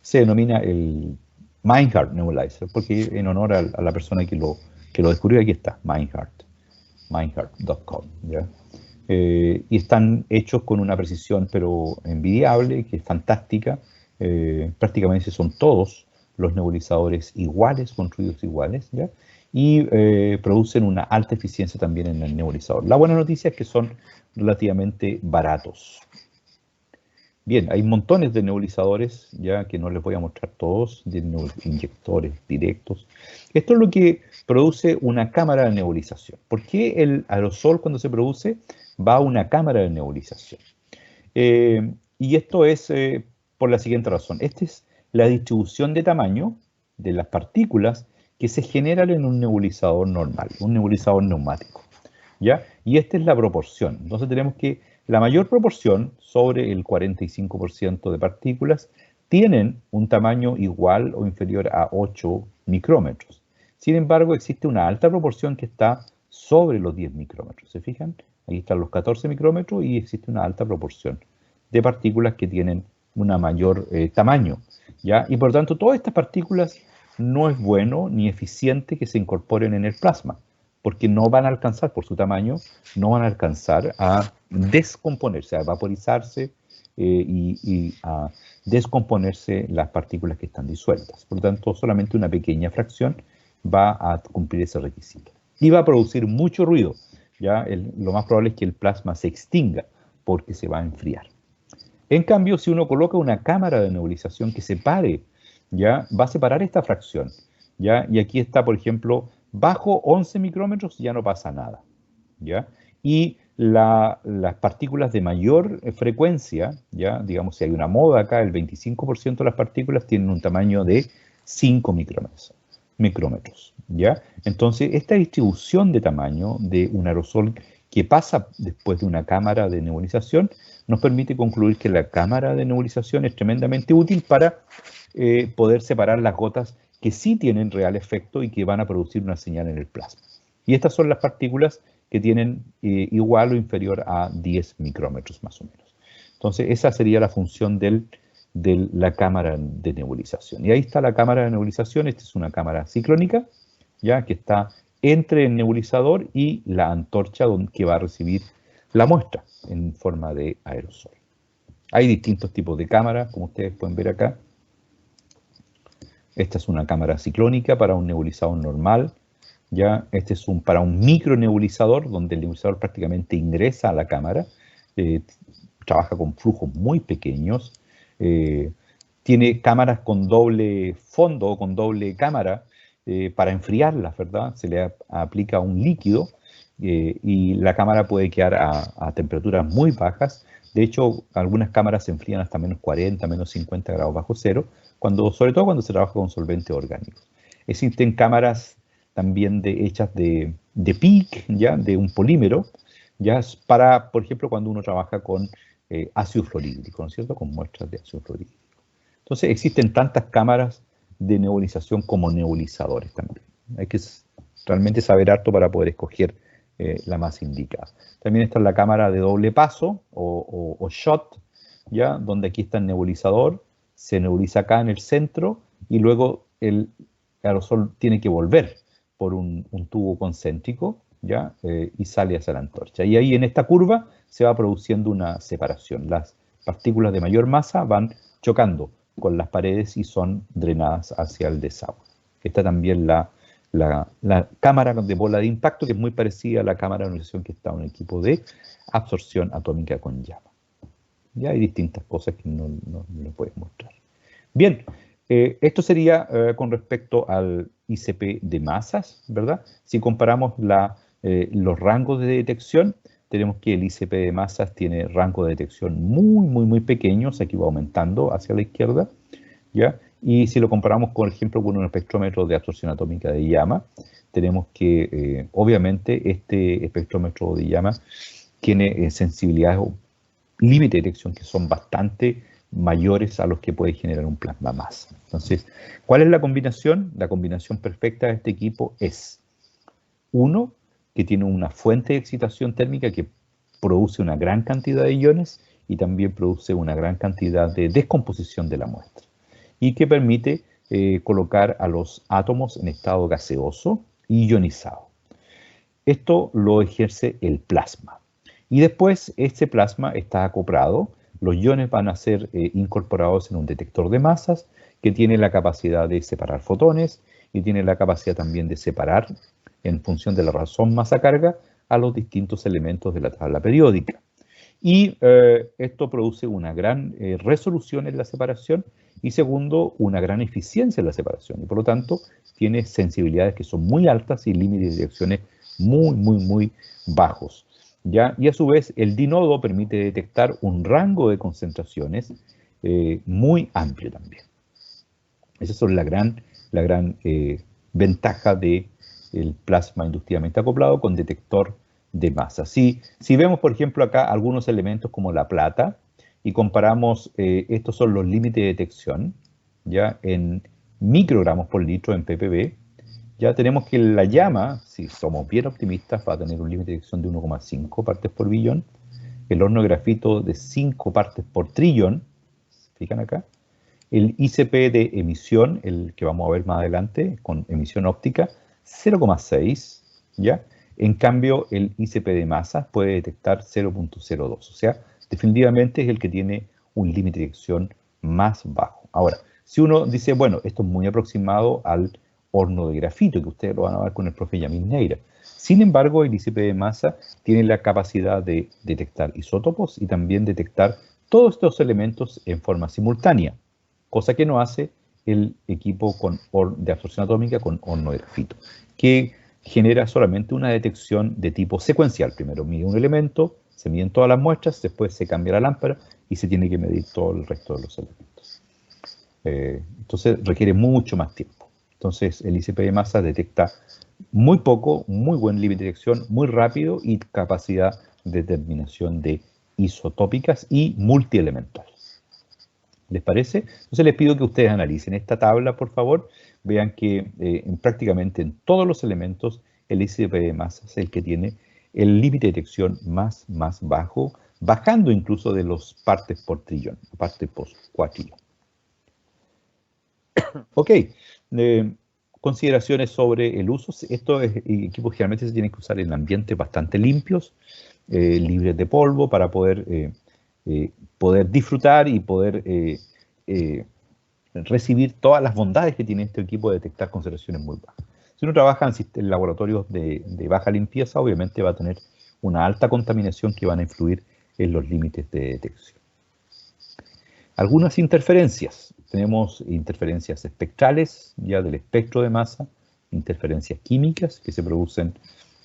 se denomina el Meinhardt Nebulizer, porque en honor a la persona que lo descubrió. Aquí está, Meinhardt.com, ¿ya? Y están hechos con una precisión pero envidiable, que es fantástica. Prácticamente son todos los nebulizadores iguales, construidos iguales, ¿ya? Y producen una alta eficiencia también en el nebulizador. La buena noticia es que son relativamente baratos. Bien, hay montones de nebulizadores, ya que no les voy a mostrar todos, de inyectores directos. Esto es lo que produce una cámara de nebulización. ¿Por qué el aerosol cuando se produce va a una cámara de nebulización? Y esto es por la siguiente razón. Esta es la distribución de tamaño de las partículas que se generan en un nebulizador normal, un nebulizador neumático, ¿ya? Y esta es la proporción. Entonces tenemos que la mayor proporción, sobre el 45% de partículas, tienen un tamaño igual o inferior a 8 micrómetros. Sin embargo, existe una alta proporción que está sobre los 10 micrómetros. ¿Se fijan? Ahí están los 14 micrómetros y existe una alta proporción de partículas que tienen una mayor tamaño, ¿ya? Y por tanto, todas estas partículas no es bueno ni eficiente que se incorporen en el plasma, porque no van a alcanzar, por su tamaño, no van a alcanzar a descomponerse, a vaporizarse y a descomponerse las partículas que están disueltas. Por lo tanto, solamente una pequeña fracción va a cumplir ese requisito. Y va a producir mucho ruido. ¿Ya? Lo más probable es que el plasma se extinga porque se va a enfriar. En cambio, si uno coloca una cámara de nebulización que separe, ¿ya? Va a separar esta fracción. ¿Ya? Y aquí está, por ejemplo, bajo 11 micrómetros ya no pasa nada. ¿Ya? Y las partículas de mayor frecuencia, ¿ya? Digamos, si hay una moda acá, el 25% de las partículas tienen un tamaño de 5 micrómetros, ¿ya? Entonces, esta distribución de tamaño de un aerosol que pasa después de una cámara de nebulización nos permite concluir que la cámara de nebulización es tremendamente útil para poder separar las gotas que sí tienen real efecto y que van a producir una señal en el plasma. Y estas son las partículas que tienen igual o inferior a 10 micrómetros más o menos. Entonces, esa sería la función de la cámara de nebulización. Y ahí está la cámara de nebulización. Esta es una cámara ciclónica, ya que está entre el nebulizador y la antorcha que va a recibir la muestra en forma de aerosol. Hay distintos tipos de cámaras, como ustedes pueden ver acá. Esta es una cámara ciclónica para un nebulizador normal. ¿Ya? Este es para un micronebulizador, donde el nebulizador prácticamente ingresa a la cámara, trabaja con flujos muy pequeños, tiene cámaras con doble fondo o con doble cámara para enfriarlas, ¿verdad? Se le aplica un líquido y la cámara puede quedar a temperaturas muy bajas. De hecho, algunas cámaras se enfrían hasta menos 40, menos 50 grados bajo cero, sobre todo cuando se trabaja con solventes orgánicos. Existen cámaras también hechas de PIC, ¿ya? De un polímero, ¿ya? Para, por ejemplo, cuando uno trabaja con ácido fluorhídrico, ¿no es cierto? Con muestras de ácido fluorhídrico. Entonces, existen tantas cámaras de nebulización como nebulizadores también. Hay que realmente saber harto para poder escoger la más indicada. También está la cámara de doble paso o shot, ¿ya? Donde aquí está el nebulizador, se nebuliza acá en el centro y luego el aerosol tiene que volver por un tubo concéntrico, ¿ya? Y sale hacia la antorcha. Y ahí en esta curva se va produciendo una separación. Las partículas de mayor masa van chocando con las paredes y son drenadas hacia el desagüe. Está también la cámara de bola de impacto, que es muy parecida a la cámara de nebulización que está en un equipo de absorción atómica con llama. Ya hay distintas cosas que no les voy a mostrar. Bien, esto sería con respecto al ICP de masas, ¿verdad? Si comparamos los rangos de detección, tenemos que el ICP de masas tiene rango de detección muy pequeños, aquí va aumentando hacia la izquierda, ¿ya? Y si lo comparamos, por ejemplo, con un espectrómetro de absorción atómica de llama, tenemos que, obviamente, este espectrómetro de llama tiene sensibilidades o límite de detección que son bastante mayores a los que puede generar un plasma masa. Entonces, ¿cuál es la combinación? La combinación perfecta de este equipo es uno que tiene una fuente de excitación térmica que produce una gran cantidad de iones y también produce una gran cantidad de descomposición de la muestra y que permite colocar a los átomos en estado gaseoso y ionizado. Esto lo ejerce el plasma. Y después este plasma está acoplado, los iones van a ser incorporados en un detector de masas que tiene la capacidad de separar fotones y tiene la capacidad también de separar, en función de la razón masa-carga, a los distintos elementos de la tabla periódica. Y esto produce una gran resolución en la separación y segundo, una gran eficiencia en la separación. Y por lo tanto, tiene sensibilidades que son muy altas y límites de direcciones muy bajos. ¿Ya? Y a su vez, el dinodo permite detectar un rango de concentraciones muy amplio también. Esa es la gran ventaja del plasma inductivamente acoplado con detector de masa. Si vemos, por ejemplo, acá algunos elementos como la plata y comparamos, estos son los límites de detección, ya en microgramos por litro en ppb, ya tenemos que la llama, si somos bien optimistas, va a tener un límite de detección de 1,5 partes por billón, el horno de grafito de 5 partes por trillón, fijan acá, el ICP de emisión, el que vamos a ver más adelante, con emisión óptica, 0,6, ¿ya? En cambio, el ICP de masa puede detectar 0,02, o sea, definitivamente es el que tiene un límite de detección más bajo. Ahora, si uno dice, bueno, esto es muy aproximado al horno de grafito, que ustedes lo van a ver con el profe Yamil Neira. Sin embargo, el ICP de masa tiene la capacidad de detectar isótopos y también detectar todos estos elementos en forma simultánea, cosa que no hace el equipo de absorción atómica con horno de grafito, que genera solamente una detección de tipo secuencial. Primero mide un elemento, se miden todas las muestras, después se cambia la lámpara y se tiene que medir todo el resto de los elementos. Entonces requiere mucho más tiempo. Entonces el ICP de masa detecta muy poco, muy buen límite de detección, muy rápido y capacidad de determinación de isotópicas y multielementales. ¿Les parece? Entonces les pido que ustedes analicen esta tabla, por favor. Vean que prácticamente en todos los elementos el ICP de masa es el que tiene el límite de detección más bajo, bajando incluso de los partes por trillón, partes por cuatrillón. Ok, consideraciones sobre el uso. Estos equipos generalmente se tienen que usar en ambientes bastante limpios, libres de polvo, para poder disfrutar y poder recibir todas las bondades que tiene este equipo de detectar concentraciones muy bajas. Si uno trabaja en laboratorios de baja limpieza, obviamente va a tener una alta contaminación que van a influir en los límites de detección. Algunas interferencias. Tenemos interferencias espectrales, ya del espectro de masa, interferencias químicas que se producen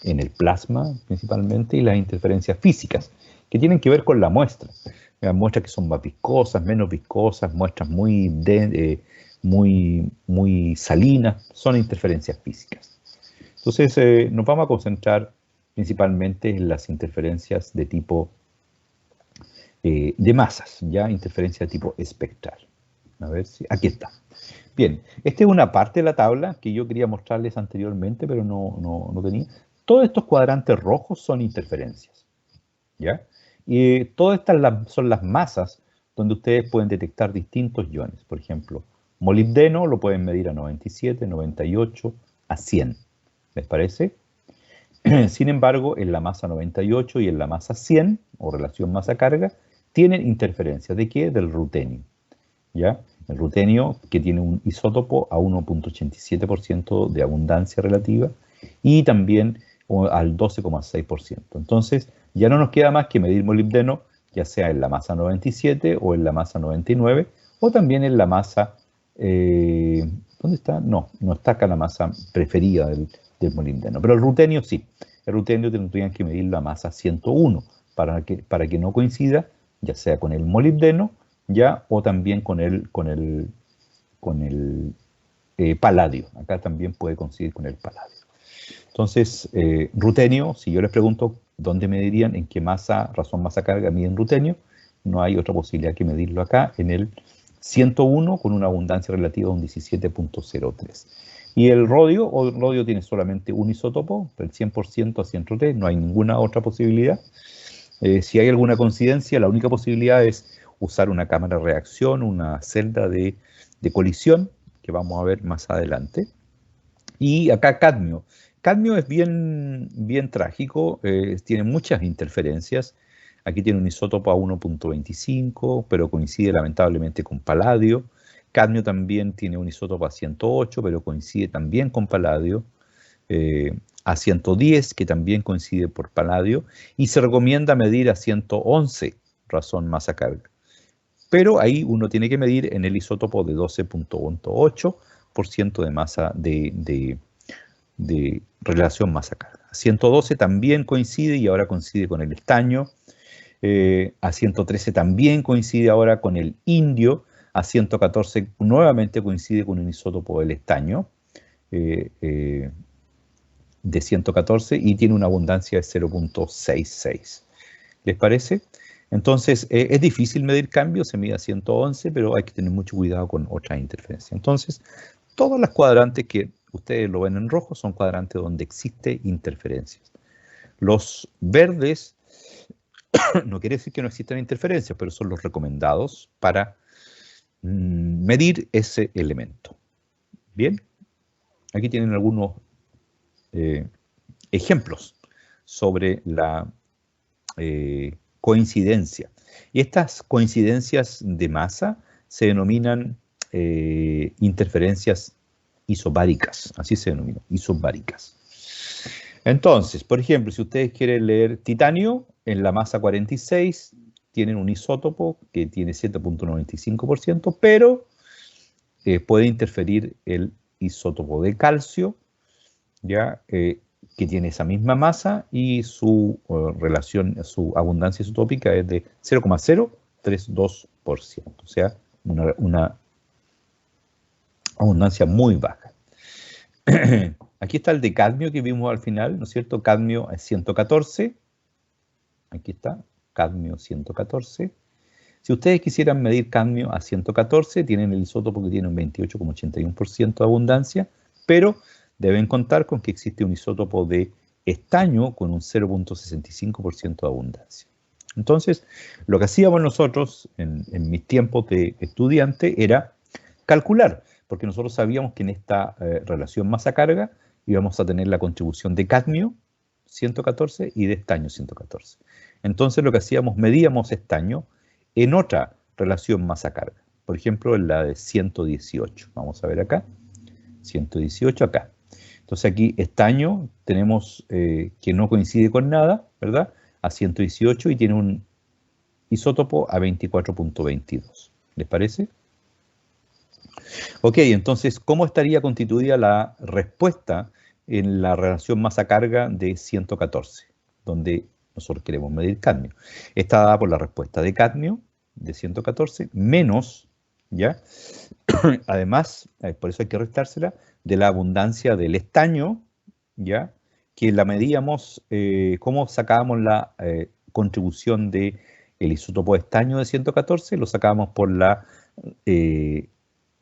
en el plasma principalmente, y las interferencias físicas, que tienen que ver con la muestra. Muestras que son más viscosas, menos viscosas, muestras muy salinas, son interferencias físicas. Entonces nos vamos a concentrar principalmente en las interferencias de tipo de masas, ya interferencia de tipo espectral. A ver si, aquí está. Bien, esta es una parte de la tabla que yo quería mostrarles anteriormente, pero no tenía. Todos estos cuadrantes rojos son interferencias, ¿ya? Y todas estas son las masas donde ustedes pueden detectar distintos iones. Por ejemplo, molibdeno lo pueden medir a 97, 98, a 100. ¿Les parece? Sin embargo, en la masa 98 y en la masa 100, o relación masa-carga, tienen interferencias. ¿De qué? Del rutenio, ¿ya? El rutenio, que tiene un isótopo a 1,87% de abundancia relativa y también al 12,6%. Entonces, ya no nos queda más que medir molibdeno, ya sea en la masa 97 o en la masa 99, o también en la masa... ¿dónde está? No está acá la masa preferida del molibdeno, pero el rutenio sí. El rutenio tendrían que medir la masa 101 para que no coincida, ya sea con el molibdeno, ya, o también con el paladio. Acá también puede coincidir con el paladio. Entonces, rutenio, si yo les pregunto dónde medirían, en qué masa, razón masa-carga miden rutenio, no hay otra posibilidad que medirlo acá, en el 101 con una abundancia relativa de un 17,03. Y el rodio tiene solamente un isótopo, el 100% a 103, no hay ninguna otra posibilidad. Si hay alguna coincidencia, la única posibilidad es usar una cámara de reacción, una celda de colisión, que vamos a ver más adelante. Y acá cadmio. Cadmio es bien trágico, tiene muchas interferencias. Aquí tiene un isótopo a 1,25, pero coincide lamentablemente con paladio. Cadmio también tiene un isótopo a 108, pero coincide también con paladio. a 110, que también coincide por paladio, y se recomienda medir a 111, razón masa carga. Pero ahí uno tiene que medir en el isótopo de 12.8% de masa de relación masa carga. 112 también coincide y ahora coincide con el estaño. A 113 también coincide ahora con el indio. A 114 nuevamente coincide con un isótopo del estaño de 114 y tiene una abundancia de 0.66. ¿Les parece? Entonces, es difícil medir cambios, se mide a 111, pero hay que tener mucho cuidado con otras interferencias. Entonces, todas las cuadrantes que ustedes lo ven en rojo son cuadrantes donde existe interferencias. Los verdes no quiere decir que no existan interferencias, pero son los recomendados para medir ese elemento. Bien, aquí tienen algunos ejemplos sobre la coincidencia. Y estas coincidencias de masa se denominan interferencias isobáricas, así se denominan, isobáricas. Entonces, por ejemplo, si ustedes quieren leer titanio, en la masa 46 tienen un isótopo que tiene 7.95%, pero puede interferir el isótopo de calcio, ya que tiene esa misma masa y su relación, su abundancia isotópica es de 0.032%, o sea, una abundancia muy baja. Aquí está el de cadmio que vimos al final, ¿no es cierto? Cadmio es 114. Aquí está, cadmio 114. Si ustedes quisieran medir cadmio a 114, tienen el isótopo que tiene un 28,81% de abundancia, pero deben contar con que existe un isótopo de estaño con un 0.65% de abundancia. Entonces, lo que hacíamos nosotros en mis tiempos de estudiante era calcular, porque nosotros sabíamos que en esta relación masa-carga íbamos a tener la contribución de cadmio 114 y de estaño 114. Entonces lo que hacíamos, medíamos estaño en otra relación masa-carga. Por ejemplo, en la de 118. Vamos a ver acá. 118 acá. Entonces aquí estaño tenemos que no coincide con nada, ¿verdad? A 118 y tiene un isótopo a 24.22. ¿Les parece? Ok, entonces, ¿cómo estaría constituida la respuesta en la relación masa-carga de 114, donde nosotros queremos medir cadmio? Está dada por la respuesta de cadmio de 114 menos, ¿ya? Además, por eso hay que restársela, de la abundancia del estaño, ¿ya? Que la medíamos, ¿cómo sacábamos la contribución del isótopo de estaño de 114? Lo sacábamos por la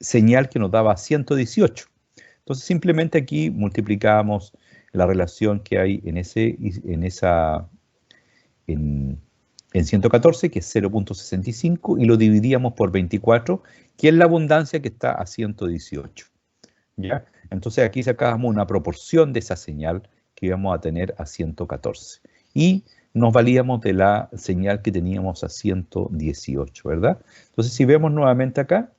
señal que nos daba 118. Entonces simplemente aquí multiplicábamos la relación que hay en 114, que es 0.65, y lo dividíamos por 24, que es la abundancia que está a 118. ¿Ya? Entonces aquí sacábamos una proporción de esa señal que íbamos a tener a 114. Y nos valíamos de la señal que teníamos a 118, ¿verdad? Entonces si vemos nuevamente acá,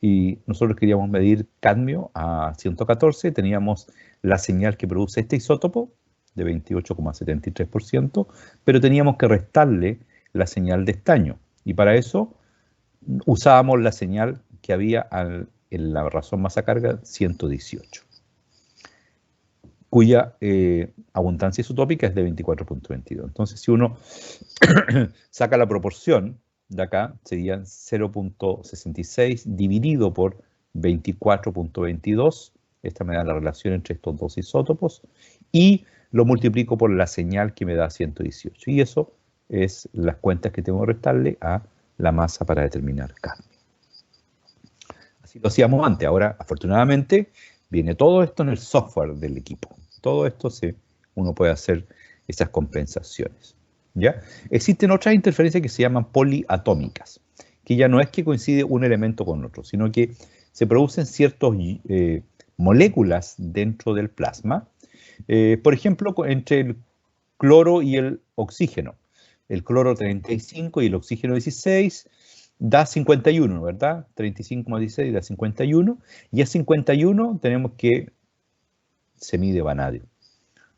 y nosotros queríamos medir cadmio a 114, teníamos la señal que produce este isótopo de 28,73%, pero teníamos que restarle la señal de estaño, y para eso usábamos la señal que había en la razón masa carga 118, cuya abundancia isotópica es de 24.22. Entonces, si uno saca la proporción de acá, serían 0.66 dividido por 24.22. Esta me da la relación entre estos dos isótopos. Y lo multiplico por la señal que me da 118. Y eso es las cuentas que tengo que restarle a la masa para determinar cadmio. Así lo hacíamos antes. Ahora, afortunadamente, viene todo esto en el software del equipo. Todo esto uno puede hacer esas compensaciones. ¿Ya? Existen otras interferencias que se llaman poliatómicas, que ya no es que coincide un elemento con otro, sino que se producen ciertas moléculas dentro del plasma, por ejemplo, entre el cloro y el oxígeno. El cloro 35 y el oxígeno 16 da 51, ¿verdad? 35 más 16 da 51, y a 51 tenemos que se mide vanadio.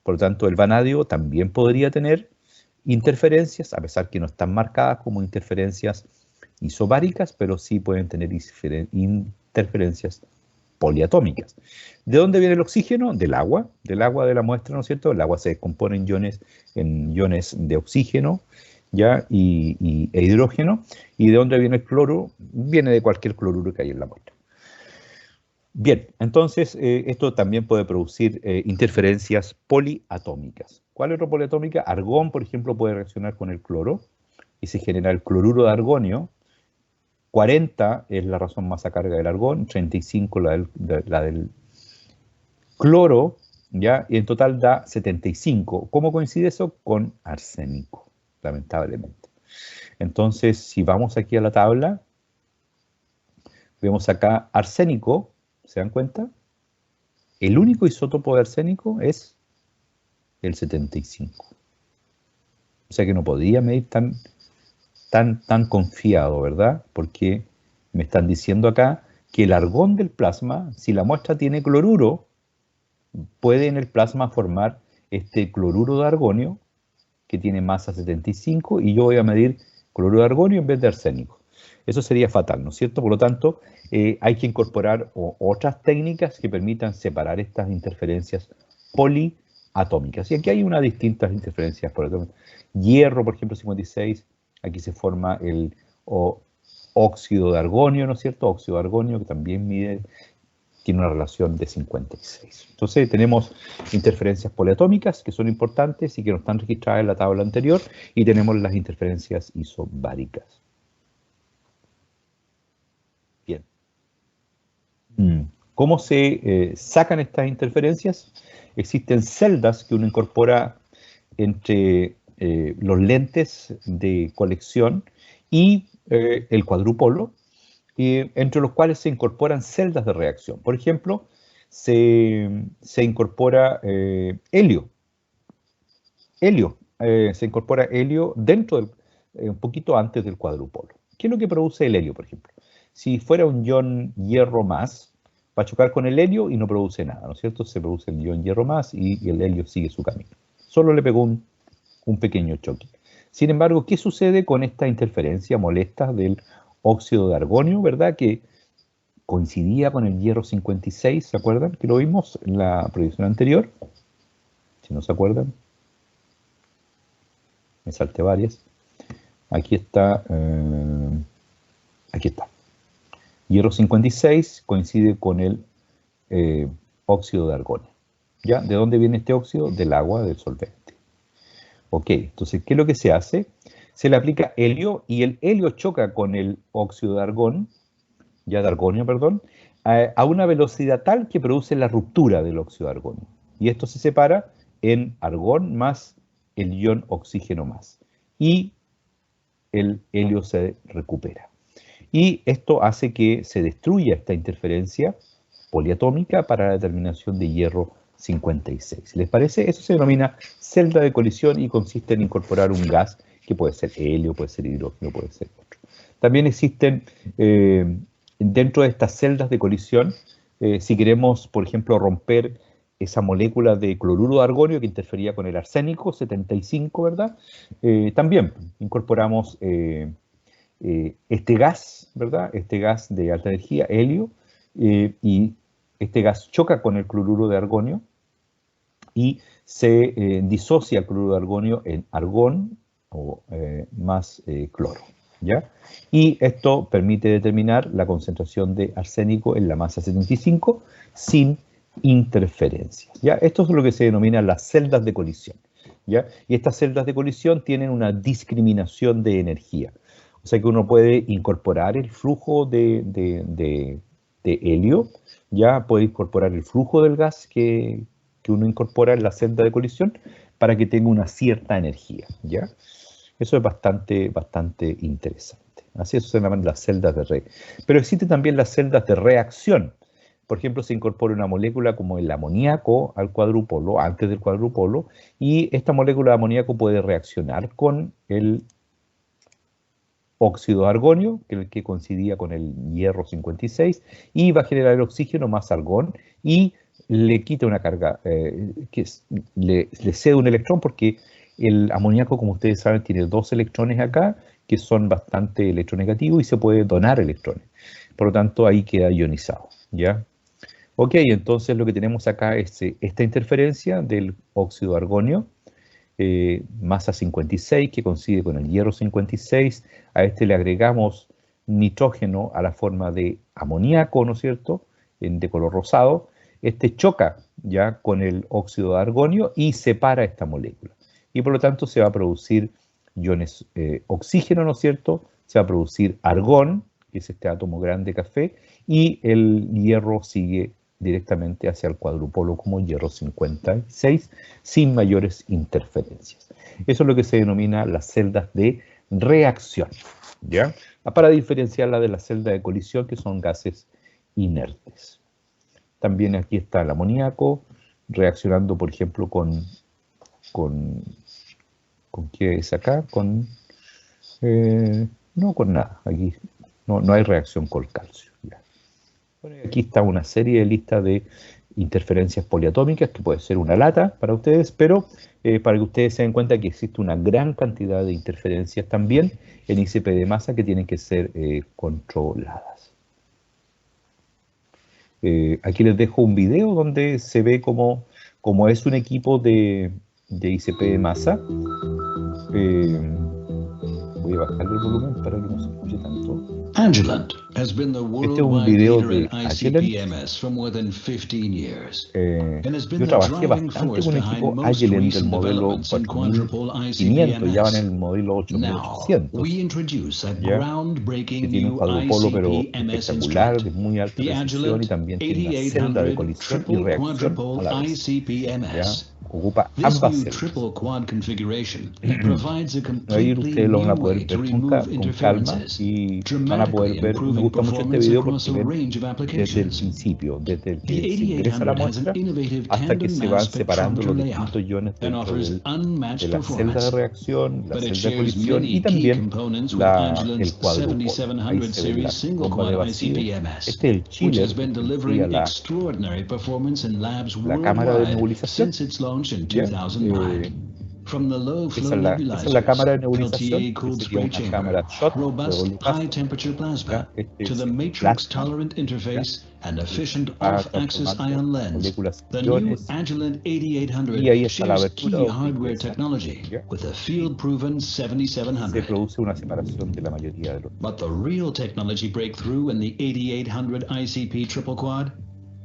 Por lo tanto, el vanadio también podría tener interferencias, a pesar que no están marcadas como interferencias isobáricas, pero sí pueden tener interferencias poliatómicas. ¿De dónde viene el oxígeno? Del agua de la muestra, ¿no es cierto? El agua se descompone en iones de oxígeno, ¿ya? E hidrógeno. ¿Y de dónde viene el cloro? Viene de cualquier cloruro que hay en la muestra. Bien, entonces esto también puede producir interferencias poliatómicas. ¿Cuál es otra poliatómica? Argón, por ejemplo, puede reaccionar con el cloro y se genera el cloruro de argonio. 40 es la razón masa carga del argón, 35 la del cloro, ¿ya? Y en total da 75. ¿Cómo coincide eso? Con arsénico, lamentablemente. Entonces, si vamos aquí a la tabla, vemos acá arsénico, ¿se dan cuenta? El único isótopo de arsénico es el 75. O sea que no podría medir tan confiado, ¿verdad? Porque me están diciendo acá que el argón del plasma, si la muestra tiene cloruro, puede en el plasma formar este cloruro de argonio, que tiene masa 75, y yo voy a medir cloruro de argonio en vez de arsénico. Eso sería fatal, ¿no es cierto? Por lo tanto, hay que incorporar otras técnicas que permitan separar estas interferencias poliatómicas. Y aquí hay unas distintas interferencias poliatómicas. Hierro, por ejemplo, 56, aquí se forma el óxido de argonio, ¿no es cierto? Óxido de argonio, que también tiene una relación de 56. Entonces tenemos interferencias poliatómicas que son importantes y que no están registradas en la tabla anterior, y tenemos las interferencias isobáricas. Bien. ¿Cómo se sacan estas interferencias? Existen celdas que uno incorpora entre los lentes de colección y el cuadrupolo, entre los cuales se incorporan celdas de reacción. Por ejemplo, se incorpora helio. Se incorpora helio dentro un poquito antes del cuadrupolo. ¿Qué es lo que produce el helio, por ejemplo? Si fuera un ion hierro más, va a chocar con el helio y no produce nada, ¿no es cierto? Se produce el ion hierro más y el helio sigue su camino. Solo le pegó un pequeño choque. Sin embargo, ¿qué sucede con esta interferencia molesta del óxido de argonio, verdad? Que coincidía con el hierro 56, ¿se acuerdan? Que lo vimos en la proyección anterior. Si no se acuerdan, me salté varias. Aquí está. Aquí está. Hierro 56 coincide con el óxido de argonio. ¿Ya? ¿De dónde viene este óxido? Del agua, del solvente. Ok, entonces, ¿qué es lo que se hace? Se le aplica helio y el helio choca con el óxido de argón, ya de argonio, perdón, a una velocidad tal que produce la ruptura del óxido de argonio. Y esto se separa en argón más el ion oxígeno más. Y el helio se recupera. Y esto hace que se destruya esta interferencia poliatómica para la determinación de hierro 56. ¿Les parece? Eso se denomina celda de colisión y consiste en incorporar un gas que puede ser helio, puede ser hidrógeno, puede ser otro. También existen dentro de estas celdas de colisión, si queremos, por ejemplo, romper esa molécula de cloruro de argonio que interfería con el arsénico 75, ¿verdad? También incorporamos este gas, ¿verdad? Este gas de alta energía, helio, y este gas choca con el cloruro de argonio y se disocia el cloruro de argonio en argón o más cloro, ¿ya? Y esto permite determinar la concentración de arsénico en la masa 75 sin interferencias, ¿ya? Esto es lo que se denomina las celdas de colisión, ¿ya? Y estas celdas de colisión tienen una discriminación de energía. O sea que uno puede incorporar el flujo de helio, ya puede incorporar el flujo del gas que uno incorpora en la celda de colisión para que tenga una cierta energía, ¿ya? Eso es bastante interesante. Así eso se llaman las celdas de reacción. Pero existen también las celdas de reacción. Por ejemplo, se incorpora una molécula como el amoníaco al cuadrupolo, antes del cuadrupolo, y esta molécula de amoníaco puede reaccionar con el óxido de argonio, que coincidía con el hierro 56, y va a generar el oxígeno más argón, y le quita una carga, le cede un electrón, porque el amoníaco, como ustedes saben, tiene 2 electrones acá, que son bastante electronegativos, y se puede donar electrones. Por lo tanto, ahí queda ionizado, ¿ya? Ok, entonces lo que tenemos acá es esta interferencia del óxido de argonio, masa 56, que coincide con el hierro 56. A este le agregamos nitrógeno a la forma de amoníaco, ¿no es cierto?, de color rosado. Este choca ya con el óxido de argonio y separa esta molécula. Y por lo tanto se va a producir iones oxígeno, ¿no es cierto? Se va a producir argón, que es este átomo grande de café, y el hierro sigue directamente hacia el cuadrupolo como hierro 56, sin mayores interferencias. Eso es lo que se denomina las celdas de reacción, ¿ya? Para diferenciarla de las celdas de colisión, que son gases inertes. También aquí está el amoníaco reaccionando, por ejemplo, ¿con qué es acá? No con nada, aquí no hay reacción con calcio. Ya. Bueno, aquí está una serie de listas de interferencias poliatómicas, que puede ser una lata para ustedes, pero para que ustedes se den cuenta que existe una gran cantidad de interferencias también en ICP de masa que tienen que ser controladas. Aquí les dejo un video donde se ve cómo es un equipo de ICP de masa. Voy a bajarle el volumen para que no se escuche tanto. Agilent has been the worldwide leader in ICP-MS for more than 15 years. Yo trabajé bastante con el equipo Agilent del modelo 4500, ya van en el modelo 8800. Que tiene un cuadrupolo pero espectacular, de muy alta precisión, y también tiene una celda de colisión y reacción a la vez. ¿Ya? Ocupa ambas celdas. Ahí ustedes lo van a poder ver con calma, y van a poder ver. Me gusta mucho este video porque ven desde el principio, desde el que se ingresa la muestra hasta que se van separando los distintos iones dentro de la celda de reacción, la celda de colisión y también el cuadrupolo. Ahí se ve la bomba de vacío. Este es el chiller, la cámara de nebulización. Esa es la cámara de nebulización, que sería una cámara shot de doble paso. Este es el plasma, moléculas iones, y ahí está la abertura se produce una separación de la mayoría de los. But the real technology breakthrough in the 8800 ICP triple quad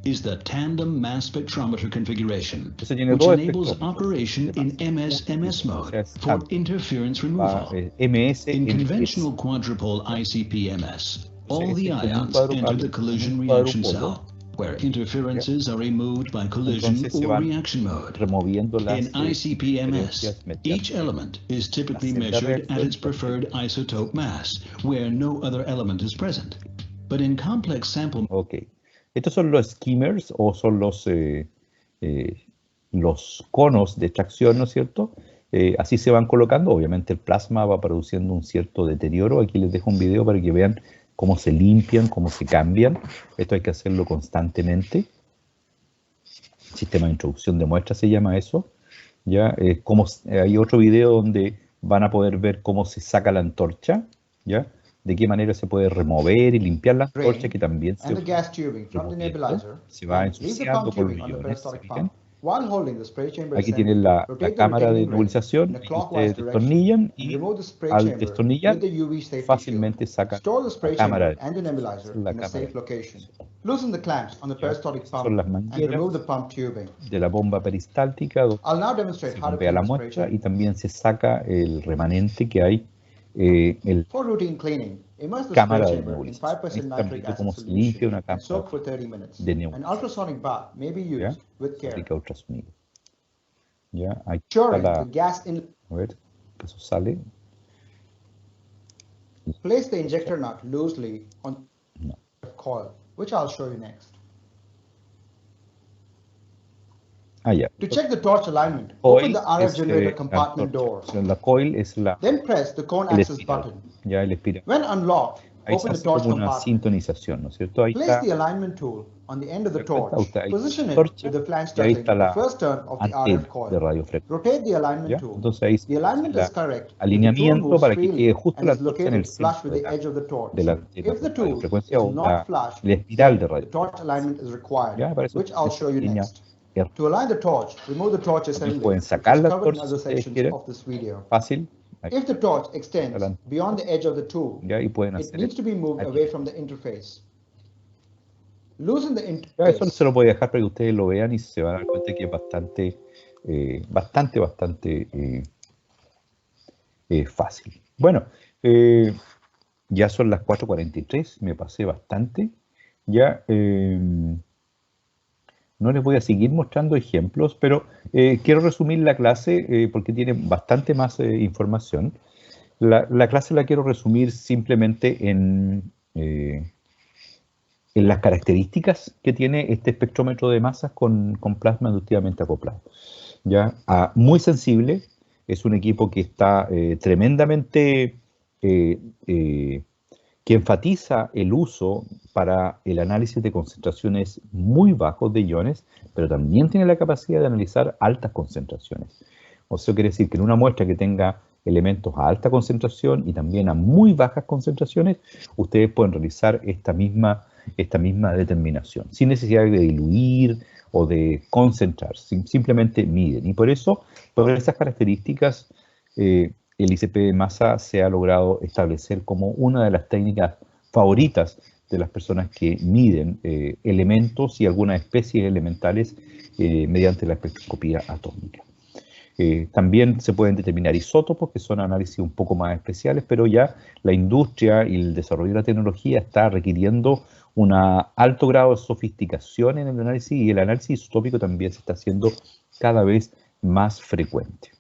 is the tandem mass spectrometer configuration, which enables operation in MS-MS mode for interference removal. In conventional quadrupole ICP-MS, all the ions enter the collision reaction cell, where interferences are removed by collision or reaction mode. In ICP-MS, each element is typically measured at its preferred isotope mass, where no other element is present. But in complex sample... Okay. Estos son los skimmers, o son los conos de extracción, ¿no es cierto? Así se van colocando. Obviamente el plasma va produciendo un cierto deterioro. Aquí les dejo un video para que vean cómo se limpian, cómo se cambian. Esto hay que hacerlo constantemente. Sistema de introducción de muestras se llama eso. ¿Ya? Hay otro video donde van a poder ver cómo se saca la antorcha, ¿ya? De qué manera se puede remover y limpiar la antorcha, que también se va ensuciando por los iones. Aquí tienen la cámara de nebulización, y ustedes destornillan, y al destornillar fácilmente sacan la cámara de nebulización. Son las mangueras de la bomba peristáltica, donde se bombea la muestra y también se saca el remanente que hay. El cámara de nebulización. También cómo se limpia una cámara de nebulización. ¿Ya? Se aplica ultrasonido. ¿Ya? Aquí está la... A ver, eso sale. Place the injector nut loosely on the coil, which I'll show you next. Ya. To check the torch alignment, open the RF generator compartment door. La coil es la... Then press the cone access button. Ya, el espiral. When unlocked, Ahí open se the torch hace una compartment. sintonización, ¿no es cierto? Ahí Place está the alignment tool on the end of the torch, position it with the flange y ahí touching está the la first turn of the antena RF coil. de radiofrecuencia. Rotate the alignment tool. Entonces ahí The alignment el is correct if the tool alineamiento moves para que quede freely justo and la is antorcha en el located flush centro with the edge of the torch. de la antena If the de tool radiofrecuencia is o not flush, la espiral de then the torch radiofrecuencia. alignment is required, Ya, para eso which I'll show you pequeña next. error. To align the torch, remove the torch También assembly, pueden which sacar is la covered in antorcha other si ustedes sections quieren, of this video. fácil. Aquí, If the torch extends adelante. beyond the edge of the tool, Ya, y pueden it hacer needs to be moved aquí. away from the interface. Loosen the Ya, eso interface. se lo voy a dejar para que ustedes lo vean y se van a dar cuenta que es bastante fácil. Bueno, ya son las 4:43, me pasé bastante. Ya no les voy a seguir mostrando ejemplos, pero quiero resumir la clase porque tiene bastante más información. La clase la quiero resumir simplemente en las características que tiene este espectrómetro de masas con plasma inductivamente acoplado. ¿Ya? Muy sensible, es un equipo que está tremendamente, que enfatiza el uso para el análisis de concentraciones muy bajos de iones, pero también tiene la capacidad de analizar altas concentraciones. O sea, quiere decir que en una muestra que tenga elementos a alta concentración y también a muy bajas concentraciones, ustedes pueden realizar esta misma determinación, sin necesidad de diluir o de concentrar, simplemente miden. Y por eso, por esas características, el ICP de masa se ha logrado establecer como una de las técnicas favoritas de las personas que miden elementos y algunas especies elementales mediante la espectroscopía atómica. También se pueden determinar isótopos, que son análisis un poco más especiales, pero ya la industria y el desarrollo de la tecnología está requiriendo un alto grado de sofisticación en el análisis, y el análisis isotópico también se está haciendo cada vez más frecuente.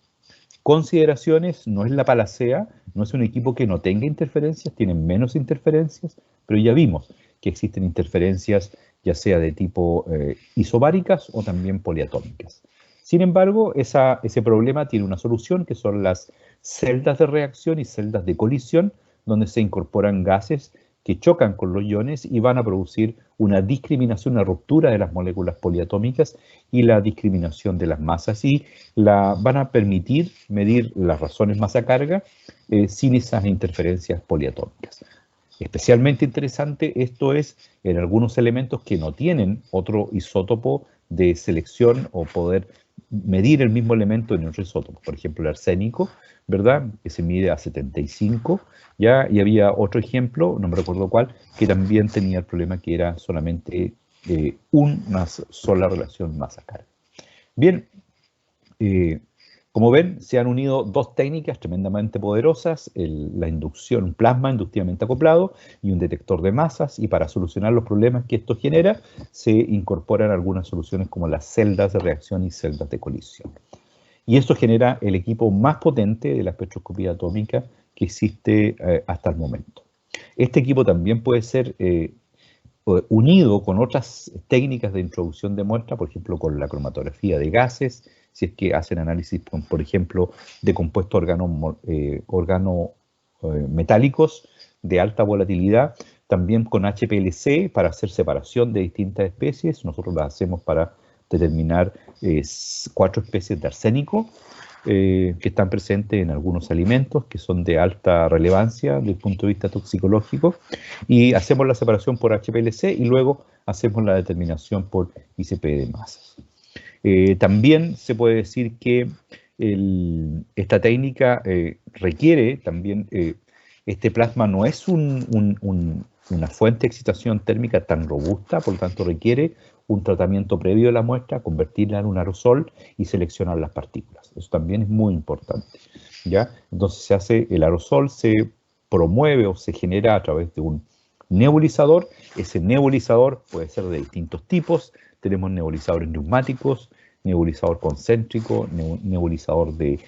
Consideraciones: no es la panacea, no es un equipo que no tenga interferencias, tiene menos interferencias, pero ya vimos que existen interferencias ya sea de tipo isobáricas o también poliatómicas. Sin embargo, ese problema tiene una solución, que son las celdas de reacción y celdas de colisión, donde se incorporan gases que chocan con los iones y van a producir una discriminación, una ruptura de las moléculas poliatómicas y la discriminación de las masas, y van a permitir medir las razones masa-carga sin esas interferencias poliatómicas. Especialmente interesante esto es en algunos elementos que no tienen otro isótopo de selección o poder medir el mismo elemento en otro isótopo. Por ejemplo, el arsénico, ¿verdad?, que se mide a 75, ¿ya? Y había otro ejemplo, no me recuerdo cuál, que también tenía el problema que era solamente una sola relación masa-carga. Bien, como ven, se han unido dos técnicas tremendamente poderosas, la inducción, un plasma inductivamente acoplado y un detector de masas, y para solucionar los problemas que esto genera, se incorporan algunas soluciones como las celdas de reacción y celdas de colisión. Y esto genera el equipo más potente de la espectroscopía atómica que existe hasta el momento. Este equipo también puede ser unido con otras técnicas de introducción de muestra, por ejemplo, con la cromatografía de gases, si es que hacen análisis, por ejemplo, de compuestos organometálicos de alta volatilidad, también con HPLC para hacer separación de distintas especies. Nosotros las hacemos para determinar 4 especies de arsénico que están presentes en algunos alimentos que son de alta relevancia desde el punto de vista toxicológico, y hacemos la separación por HPLC y luego hacemos la determinación por ICP de masas. También se puede decir que esta técnica requiere también, este plasma no es una fuente de excitación térmica tan robusta, por lo tanto requiere un tratamiento previo de la muestra, convertirla en un aerosol y seleccionar las partículas. Eso también es muy importante, ¿ya? Entonces se hace el aerosol, se promueve o se genera a través de un nebulizador. Ese nebulizador puede ser de distintos tipos. Tenemos nebulizadores neumáticos, nebulizador concéntrico, nebulizador de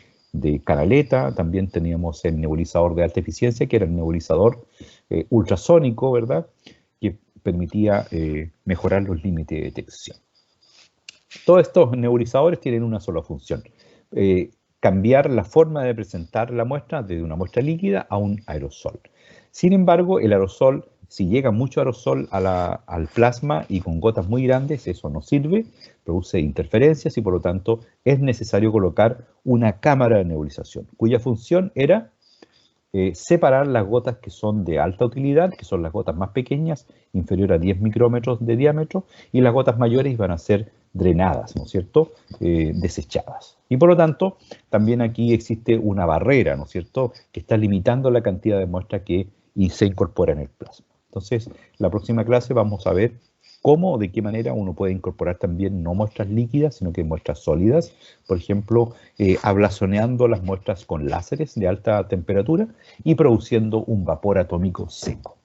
canaleta. También teníamos el nebulizador de alta eficiencia, que era el nebulizador ultrasónico, ¿verdad?, que permitía mejorar los límites de detección. Todos estos nebulizadores tienen una sola función: cambiar la forma de presentar la muestra desde una muestra líquida a un aerosol. Sin embargo, el aerosol Si llega mucho aerosol al plasma y con gotas muy grandes, eso no sirve, produce interferencias y por lo tanto es necesario colocar una cámara de nebulización, cuya función era separar las gotas que son de alta utilidad, que son las gotas más pequeñas, inferior a 10 micrómetros de diámetro, y las gotas mayores van a ser drenadas, ¿no es cierto?, desechadas. Y por lo tanto, también aquí existe una barrera, ¿no es cierto?, que está limitando la cantidad de muestra que se incorpora en el plasma. Entonces, la próxima clase vamos a ver cómo o de qué manera uno puede incorporar también no muestras líquidas, sino que muestras sólidas, por ejemplo, ablazoneando las muestras con láseres de alta temperatura y produciendo un vapor atómico seco.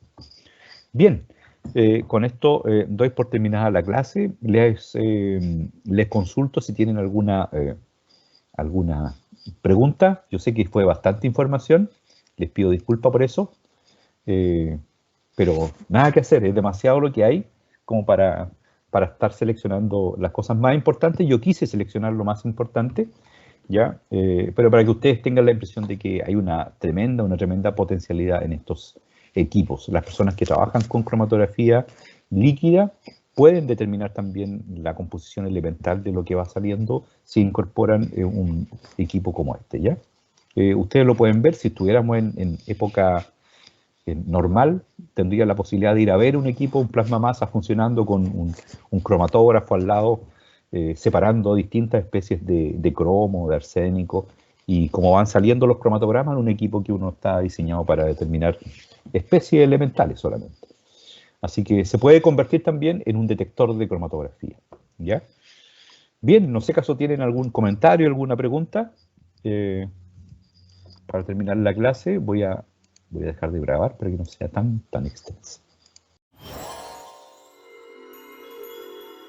Bien, con esto doy por terminada la clase. Les consulto si tienen alguna pregunta. Yo sé que fue bastante información, les pido disculpas por eso, pero nada que hacer, es demasiado lo que hay como para estar seleccionando las cosas más importantes. Yo quise seleccionar lo más importante, ¿ya? Pero para que ustedes tengan la impresión de que hay una tremenda potencialidad en estos equipos. Las personas que trabajan con cromatografía líquida pueden determinar también la composición elemental de lo que va saliendo si incorporan un equipo como este, ¿ya? Ustedes lo pueden ver si estuviéramos en época normal, tendría la posibilidad de ir a ver un equipo, un plasma masa funcionando con un cromatógrafo al lado, separando distintas especies de cromo, de arsénico, y como van saliendo los cromatogramas en un equipo que uno está diseñado para determinar especies elementales solamente. Así que se puede convertir también en un detector de cromatografía, ¿ya? Bien, no sé caso tienen algún comentario, alguna pregunta. Para terminar la clase voy a dejar de grabar para que no sea tan extensa.